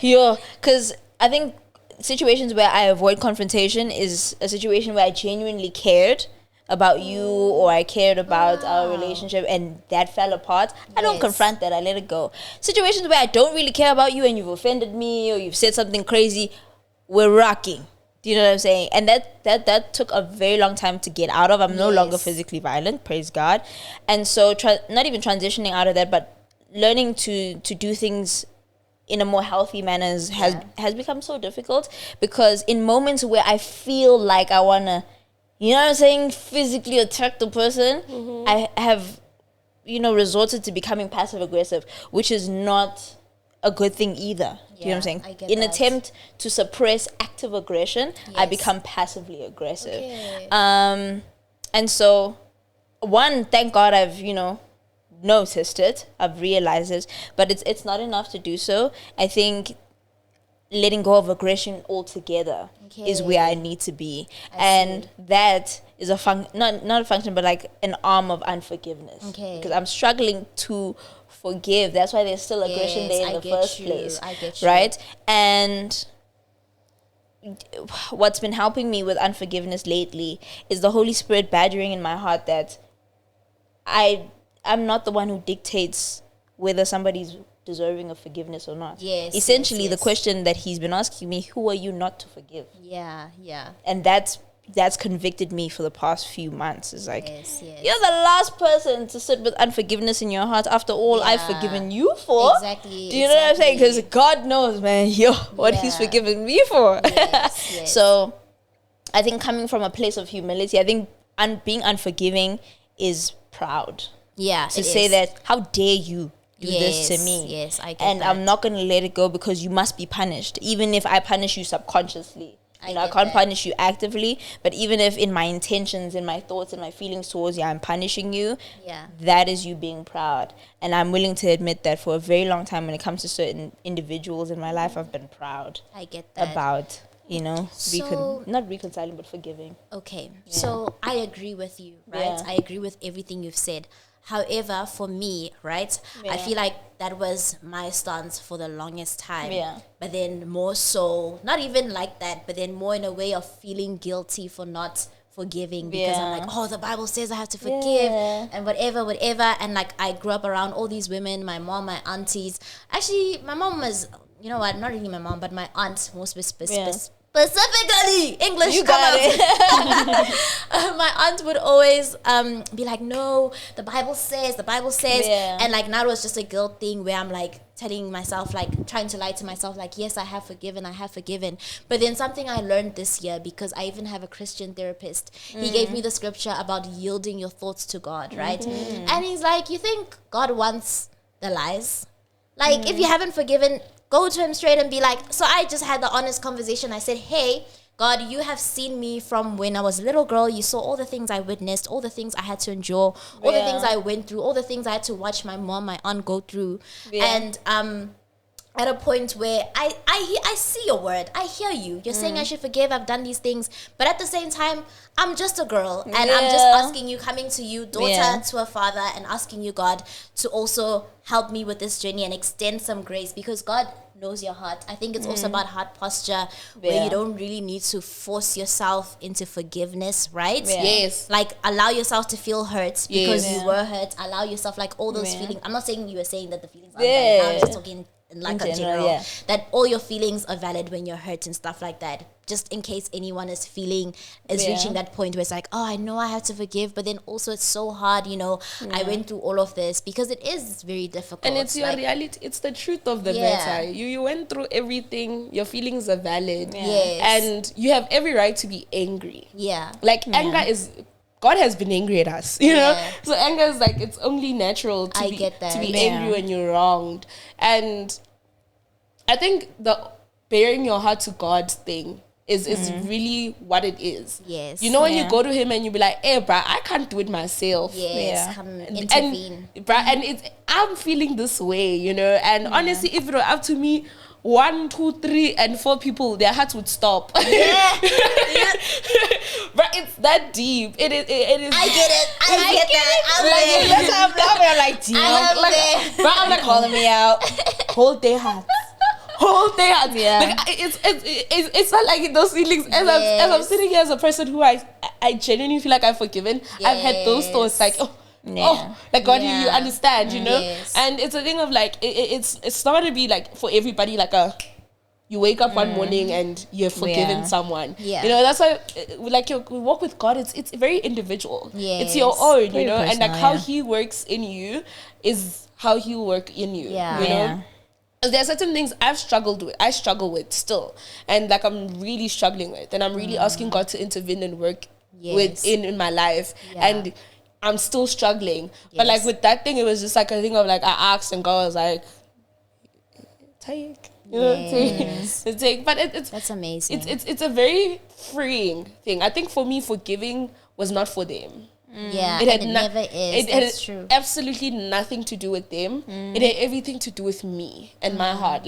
Yeah, because I think situations where I avoid confrontation is a situation where I genuinely cared about you, or I cared about our relationship, and that fell apart. I don't confront that. I let it go. Situations where I don't really care about you and you've offended me or you've said something crazy, we're rocking. Do you know what I'm saying? And that took a very long time to get out of. I'm no longer physically violent, praise God. And so not even transitioning out of that, but learning to do things in a more healthy manner has become so difficult, because in moments where I feel like I want to, you know what I'm saying, physically attack the person, I have, resorted to becoming passive aggressive, which is not a good thing either. Do you know what I'm saying? In attempt to suppress active aggression, I become passively aggressive. Okay. And so, thank God I've, noticed it. I've realized it. But it's not enough to do so. I think letting go of aggression altogether is where I need to be. And that is not a function, but like an arm of unforgiveness. Okay. Because I'm struggling to forgive. That's why there's still aggression there in the first place. I get you. Right? And what's been helping me with unforgiveness lately is the Holy Spirit badgering in my heart that I'm not the one who dictates whether somebody's deserving of forgiveness or not. Yes. Essentially, the question that he's been asking me, who are you not to forgive? Yeah. And that's convicted me for the past few months. It's like, you're the last person to sit with unforgiveness in your heart after all I've forgiven you for. Exactly. Do you know what I'm saying? Because God knows, man, what he's forgiven me for. Yes. So I think coming from a place of humility, I think being unforgiving is proud. Yeah. To say that, how dare you do this to me? Yes, I get that. And I'm not going to let it go because you must be punished. Even if I punish you subconsciously. I can't punish you actively, but even if in my intentions, in my thoughts, and my feelings towards you, I'm punishing you, that is you being proud. And I'm willing to admit that for a very long time when it comes to certain individuals in my life, I've been proud. I get that. About, not reconciling, but forgiving. Okay. Yeah. So I agree with you, right? Yeah. I agree with everything you've said. However, for me, right, I feel like that was my stance for the longest time. Yeah. But then more so, not even like that, but then more in a way of feeling guilty for not forgiving, because I'm like, oh, the Bible says I have to forgive and whatever. And like, I grew up around all these women, my mom, my aunties. Actually, my mom was, you know what, not really my mom, but my aunt, more specifically, English. You got it. My aunt would always be like, no, the Bible says. And like, now it was just a guilt thing where I'm like telling myself, like trying to lie to myself, like, yes, I have forgiven. But then something I learned this year, because I even have a Christian therapist, he gave me the scripture about yielding your thoughts to God, right? And he's like, you think God wants the lies? Like, if you haven't forgiven, go to him straight and be like, so I just had the honest conversation. I said, hey, God, you have seen me from when I was a little girl. You saw all the things I witnessed, all the things I had to endure, all the things I went through, all the things I had to watch my mom, my aunt go through. And at a point where I see your word. I hear you. You're saying I should forgive. I've done these things. But at the same time, I'm just a girl. And I'm just asking you, coming to you, daughter to a father, and asking you, God, to also help me with this journey and extend some grace, because God knows your heart. I think it's also about heart posture, where you don't really need to force yourself into forgiveness, right? Yes. Like, allow yourself to feel hurt because you were hurt. Allow yourself, like, all those feelings. I'm not saying you were saying that the feelings aren't valid. I'm just talking like in general, that all your feelings are valid when you're hurt and stuff like that. Just in case anyone is reaching that point where it's like, oh, I know I have to forgive, but then also it's so hard, I went through all of this, because it is very difficult. And it's your reality. It's the truth of the matter. You went through everything. Your feelings are valid. And you have every right to be angry. Like, anger is... God has been angry at us, you know? So anger is like, it's only natural to be angry when you're wronged. And I think the bearing your heart to God thing is really what it is. Yes. You know, when you go to him and you be like, hey, bruh, I can't do it myself. Yes. Come intervene. And, bruh, and I'm feeling this way, And honestly, if it were up to me, 1, 2, 3, and 4 people, their hearts would stop. But it's that deep. It is. I get it. I get that. That's how I'm laughing. I'm like, deep. I'm like, calling me out. Hold their hearts. whole thing. Yeah. Like it's not like those feelings. As I'm sitting here as a person who I genuinely feel like I've forgiven. I've had those thoughts like like God, you understand, you know. Yes. And it's a thing of like it's not gonna be like for everybody like you wake up one morning and you've forgiven someone. Yeah. You know, that's why like your walk with God, it's very individual. Yes. It's your own, Very you know, and like personal, how He works in you is how He'll work in you. Yeah. You know? Yeah. There are certain things I struggle with still, and like I'm really struggling with, and I'm really asking God to intervene and work in my life, and I'm still struggling. But like with that thing, it was just like a thing of like I asked, and God was like, take, you know, take. But it's That's amazing. It's a very freeing thing. I think for me, forgiving was not for them. Yeah, It never is. That's true. Absolutely nothing to do with them. It had everything to do with me and my heart.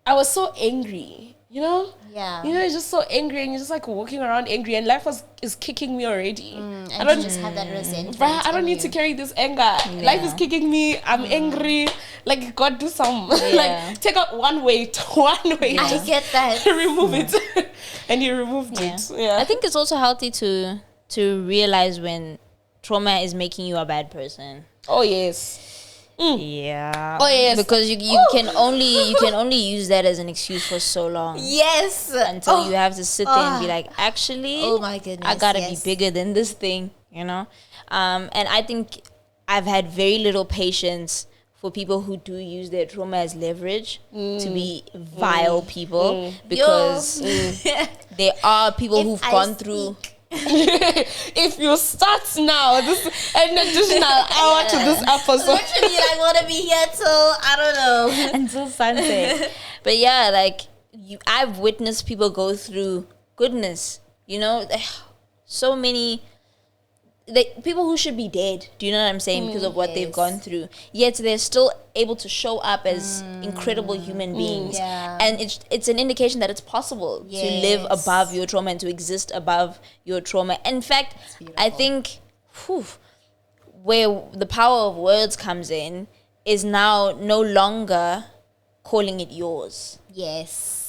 I was so angry, you know? Yeah. You know, you're just so angry and you're just like walking around angry and life is kicking me already. And I don't you just have that resentment. I don't need to carry this anger. Life is kicking me. I'm angry. Like, God, do some. Like, take out one weight. I get that. Remove it. And He removed it. Yeah. I think it's also healthy to realize when trauma is making you a bad person. Oh, yes. Yeah. Oh, yes. Because you can only use that as an excuse for so long. Yes. Until you have to sit there and be like, actually, Oh my goodness, I gotta yes. be bigger than this thing, you know? And I think I've had very little patience for people who do use their trauma as leverage to be vile people, because there are people who've gone through. If you start now, this an additional hour to this episode. Literally, I want to be here till, I don't know. Until sunset. But yeah, like I've witnessed people go through goodness, you know, so many people who should be dead, do you know what I'm saying, because of what they've gone through, yet they're still able to show up as incredible human beings. And it's an indication that it's possible to live above your trauma and to exist above your trauma. In fact, I think where the power of words comes in is now no longer calling it yours. Yes.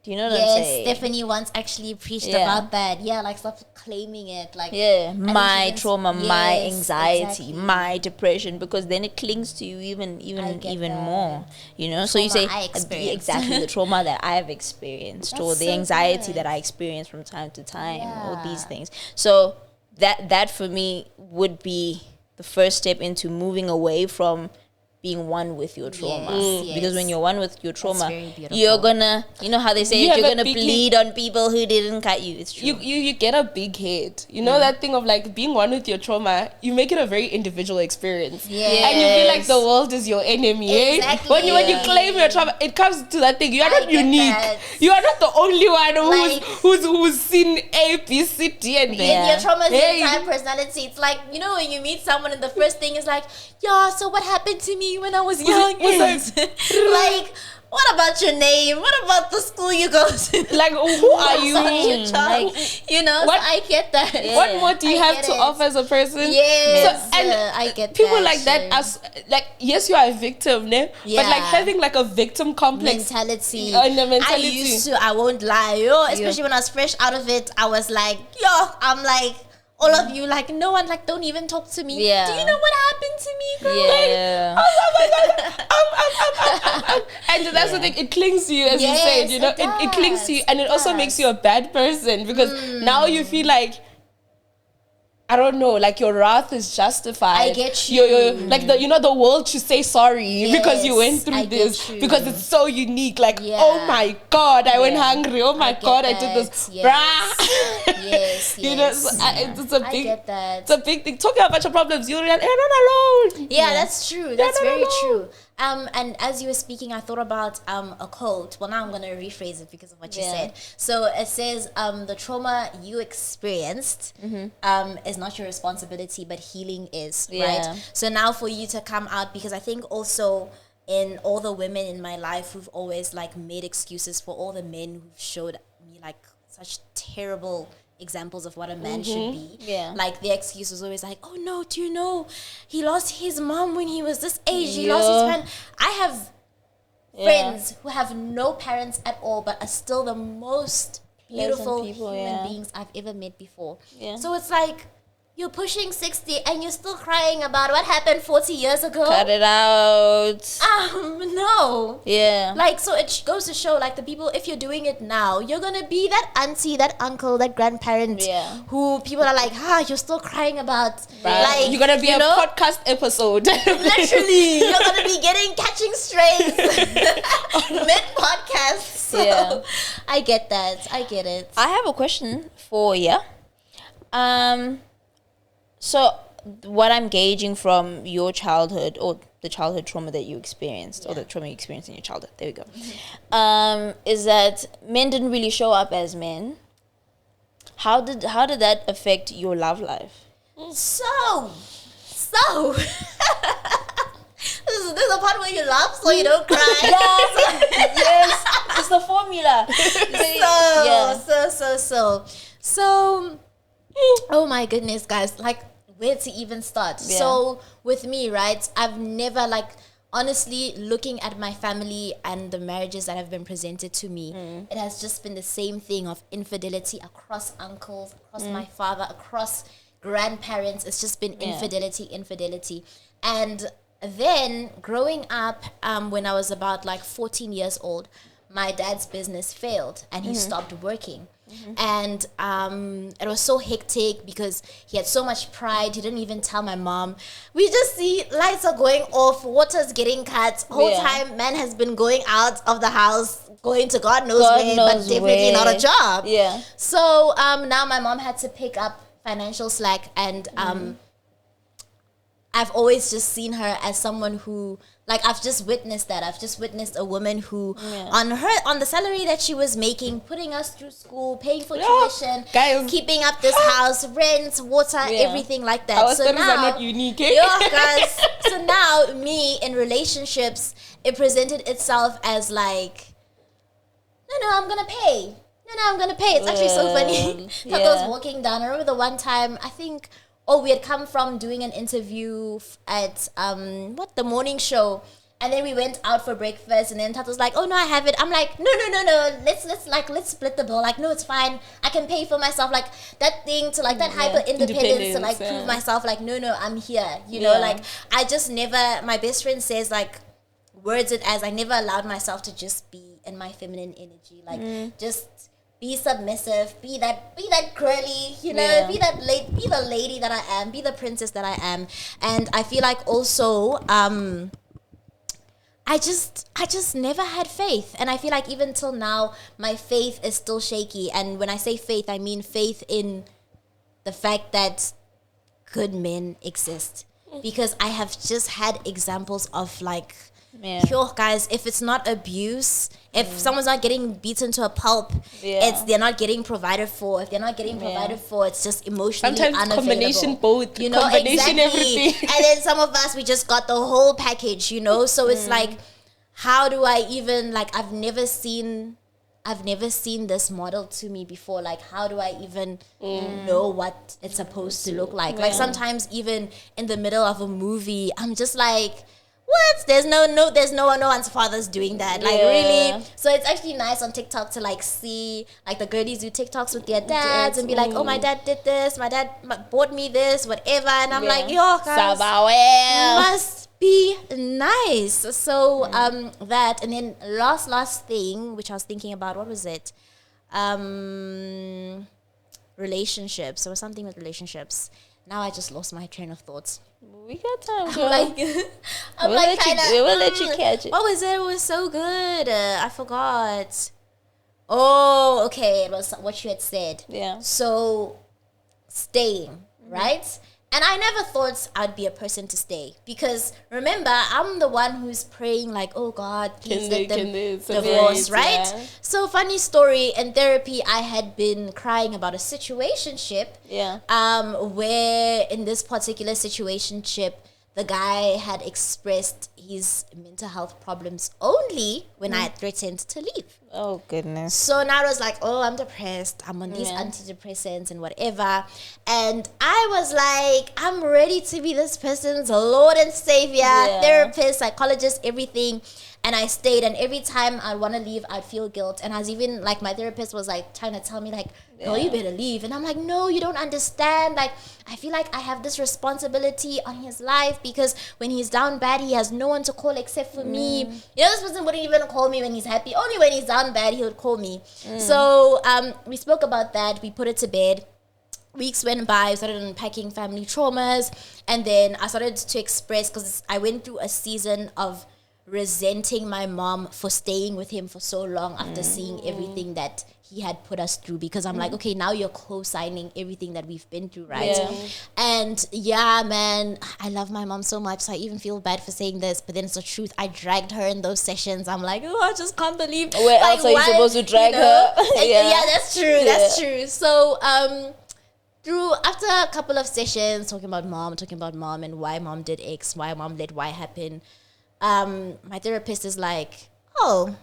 Do you know what I'm saying? Stephanie once actually preached about that. Yeah, like stop claiming it. Like my trauma, my anxiety, exactly. my depression, because then it clings to you even more. You know, so you say exactly the trauma that I've experienced, or the anxiety that I experience from time to time, or these things. So that for me would be the first step into moving away from being one with your trauma. Because when you're one with your trauma, you're gonna, you know how they say you're gonna bleed on people who didn't cut you. It's true. You get a big head. You know that thing of like being one with your trauma, you make it a very individual experience. And you feel like the world is your enemy. Exactly. When you claim your trauma, it comes to that thing. You are not unique. You are not the only one who's seen A, B, C, D, and D. Your trauma is your entire personality. It's like, you know, when you meet someone and the first thing is like, yeah, so what happened to me when I was young? Like, what about your name? What about the school you go to? Like, who are you? Like, you know, what, so I get that. What more do you have to offer as a person? Yes, so, and I get people that. like that, as like, yes, you are a victim, but like having like a victim complex mentality. I I won't lie, especially when I was fresh out of it, I was like, I'm like, all of you, like, no one, like, don't even talk to me. Do you know what happened to me, girl? Yeah. And that's the thing, it clings to you, as you said, you know, it clings to you, and it also makes you a bad person, because now you feel like, I don't know, like your wrath is justified. I get you. You're like the world should say sorry because you went through this, because it's so unique. Like, oh my God, I went hungry. Oh my God, I did this. Yes. You know, so it's a big, get that. It's a big thing. Talking about your problems, you're not alone. Yeah, that's true. That's very true. And as you were speaking, I thought about a quote. Well, now I'm going to rephrase it because of what you said. So it says, the trauma you experienced is not your responsibility, but healing is, right? So now for you to come out, because I think also in all the women in my life who've always like made excuses for all the men who've showed me like such terrible examples of what a man should be. Like the excuse was always like, oh no, do you know he lost his mom when he was this age? He lost his man. I have friends who have no parents at all, but are still the most beautiful people, human beings I've ever met before. Yeah. So it's like, you're pushing 60 and you're still crying about what happened 40 years ago. Cut it out. No. Yeah. Like, so it goes to show, like, the people, if you're doing it now, you're gonna be that auntie, that uncle, that grandparent who people are like, you're still crying about. Right. Like, you're gonna be a podcast episode. Literally, you're gonna be catching strays mid podcast. So I get that. I get it. I have a question for you. So what I'm gauging from your childhood, or the childhood trauma that you experienced, or the trauma you experienced in your childhood, there we go, is that men didn't really show up as men. How did that affect your love life? So this is a part where you laugh so you don't cry. Yes, it's the formula. So oh my goodness, guys, like, where to even start? So with me, right, I've never, like, honestly, looking at my family and the marriages that have been presented to me, it has just been the same thing of infidelity across uncles, across my father, across grandparents. It's just been infidelity. And then growing up, when I was about like 14 years old, my dad's business failed and he stopped working. And it was so hectic because he had so much pride. He didn't even tell my mom. We just see lights are going off, water's getting cut. Whole time, man has been going out of the house, going to God knows where, but definitely not a job. Yeah. So now my mom had to pick up financial slack, and I've always just seen her as someone who, like, I've just witnessed that. I've just witnessed a woman who, on the salary that she was making, putting us through school, paying for tuition, keeping up this house, rent, water, everything like that. Our stories are not unique. Guys, so now me in relationships, it presented itself as like, no, I'm gonna pay. It's actually so funny. Tato's walking down. I remember the one time, I think, we had come from doing an interview at the morning show, and then we went out for breakfast, and then Tato's like, oh no, I have it. I'm like, no, let's split the bill. Like, no, it's fine, I can pay for myself. Like, that thing to, like, that hyper independence to, like, prove myself, like, no, I'm here, you know. Like, I just never, my best friend says, like, words it as, I never allowed myself to just be in my feminine energy, like, just be submissive, be that girly, you know, be the lady that I am, be the princess that I am. And I feel like also, I just never had faith. And I feel like even till now, my faith is still shaky. And when I say faith, I mean faith in the fact that good men exist. Because I have just had examples of, like, pure guys, if it's not abuse, if someone's not getting beaten to a pulp, they're not getting provided for. If they're not getting provided for, it's just emotionally unavailable. Combination both, you know, combination exactly. everything. And then some of us, we just got the whole package, you know. So it's like, how do I even, like, I've never seen this model to me before. Like, how do I even know what it's supposed to look like? Like, sometimes even in the middle of a movie, I'm just like, what? There's no one's father's doing that. Like, really? So it's actually nice on TikTok to, like, see, like, the girlies do TikToks with their dads and be like, oh, my dad did this, my dad bought me this, whatever. And I'm like, yo, guys, must be nice. So that, and then last thing, which I was thinking about, what was it? Relationships. There was something with relationships. Now I just lost my train of thoughts. We got time, girl. I'm like, we'll let you catch it. What was it? It was so good. I forgot. Oh, okay. It was what you had said. Yeah. So, staying, right? And I never thought I'd be a person to stay. Because, remember, I'm the one who's praying, like, oh, God, please let them divorce, right? Yeah. So, funny story, in therapy, I had been crying about a situationship. Yeah. Where, in this particular situationship, the guy had expressed his mental health problems only when I had threatened to leave. Oh, goodness. So now it was like, oh, I'm depressed. I'm on these antidepressants and whatever. And I was like, I'm ready to be this person's Lord and Savior, therapist, psychologist, everything. And I stayed, and every time I'd want to leave, I'd feel guilt. And I was even like, my therapist was like trying to tell me like, no, you better leave. And I'm like, no, you don't understand. Like, I feel like I have this responsibility on his life, because when he's down bad, he has no one to call except for me. You know, this person wouldn't even call me when he's happy. Only when he's down bad, he would call me. So we spoke about that. We put it to bed. Weeks went by. I started unpacking family traumas. And then I started to express, because I went through a season of resenting my mom for staying with him for so long after seeing everything that he had put us through, because I'm like, okay, now you're co-signing everything that we've been through, right? And yeah, man, I love my mom so much, so I even feel bad for saying this, but then it's the truth. I dragged her in those sessions. I'm like, oh, I just can't believe where else are you supposed to drag her? Yeah, that's true. That's true. So after a couple of sessions talking about mom and why mom did X, why mom let Y happen, my therapist is like, oh,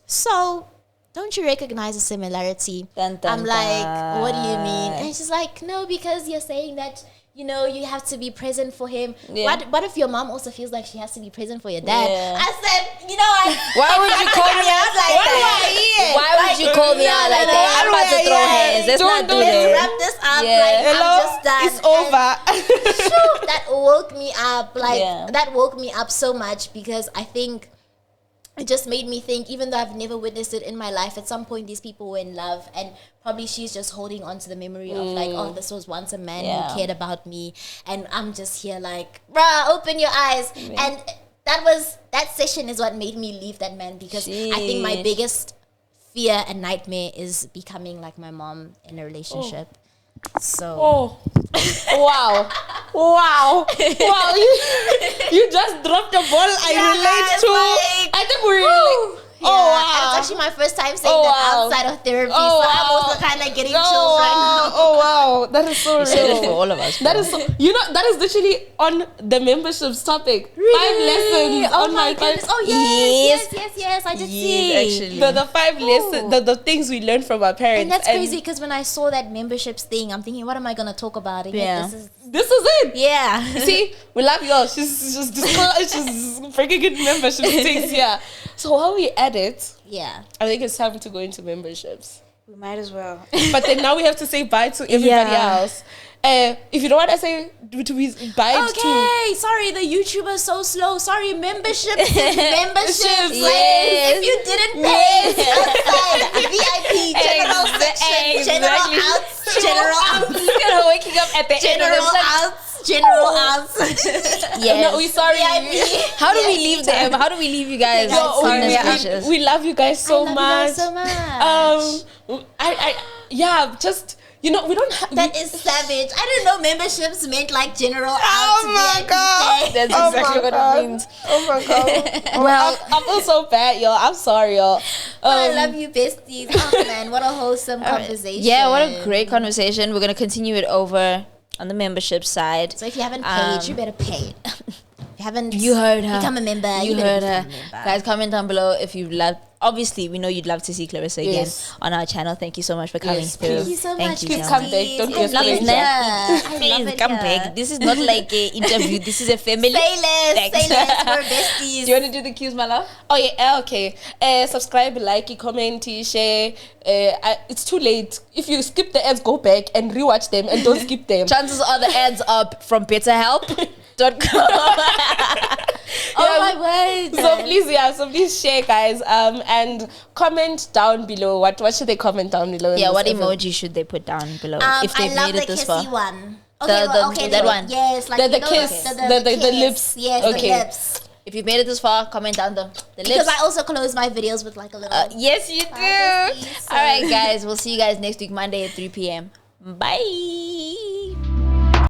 so don't you recognize a similarity? Dun, dun, I'm like, dun. what do you mean? And she's like, no, because you're saying that, you know, you have to be present for him. What if your mom also feels like she has to be present for your dad? I said, you know, why would you call me out like that? Why would you call me out like that? I'm about to throw hands. Let's not do Let's that. wrap this up. Hello? I'm just done. It's over. That woke me up. That woke me up so much, because I think it just made me think, even though I've never witnessed it in my life, at some point these people were in love, and probably she's just holding on to the memory of like, oh, this was once a man who cared about me, and I'm just here like, bruh, open your eyes. And that session is what made me leave that man, because I think my biggest fear and nightmare is becoming like my mom in a relationship. So wow, you just dropped the ball. I relate to. I think we relate. Yeah, and it's actually my first time saying that outside of therapy, so I'm also kind of getting chills right now. Oh wow, that is so real for all of us. That is so, that is literally on the memberships topic. Really? 5 lessons on my goodness. Oh yes, I did see. Actually, the 5 lessons, the things we learned from our parents. And that's crazy, because when I saw that memberships thing, I'm thinking, what am I gonna talk about? And this is it. Yeah. See, we love y'all. She's freaking good membership things. Yeah. So while we at it, I think it's time to go into memberships. we might as well. But then now we have to say bye to everybody else. If you don't want to say bye to... Okay, sorry, the YouTuber's so slow. Sorry, memberships. Memberships. Yes. If you didn't pay, outside, VIP, general section, general outs, general outs. Waking up at the general outs. General outs. Yes. No, we sorry. How do we leave them? How do we leave you guys? We love you guys so much. Just... we don't have... That is savage. I didn't know memberships meant like general outs. Oh my God. That's exactly what it means. Oh my God. Well, I feel so bad, y'all. I'm sorry, y'all. I love you, besties. Oh man, what a wholesome conversation. Yeah, what a great conversation. We're going to continue it over on the membership side. So if you haven't paid, you better pay it. You heard her. Become a member. You heard her. Guys, comment down below if you've loved. Obviously, we know you'd love to see Clalissa again on our channel. Thank you so much for coming through. Thank you so much. Please come back. Don't be afraid. Please come back. This is not like an interview. This is a family. Say less. We're besties. Do you want to do the cues, my love? Oh yeah. Okay. Subscribe, like, comment, share. It's too late. If you skip the ads, go back and rewatch them and don't skip them. Chances are the ads are from BetterHelp.com. Oh my word. So please share, guys. And comment down below. What should they comment down below? Yeah, what emoji should they put down below if they've made it this far? I love the kissy one. That one. Yes, like the kiss, the lips. Yes, the lips. If you made it this far, comment down the lips. Because I also close my videos with like a little. Yes, you do. All right, guys. We'll see you guys next week, Monday at 3 p.m. Bye.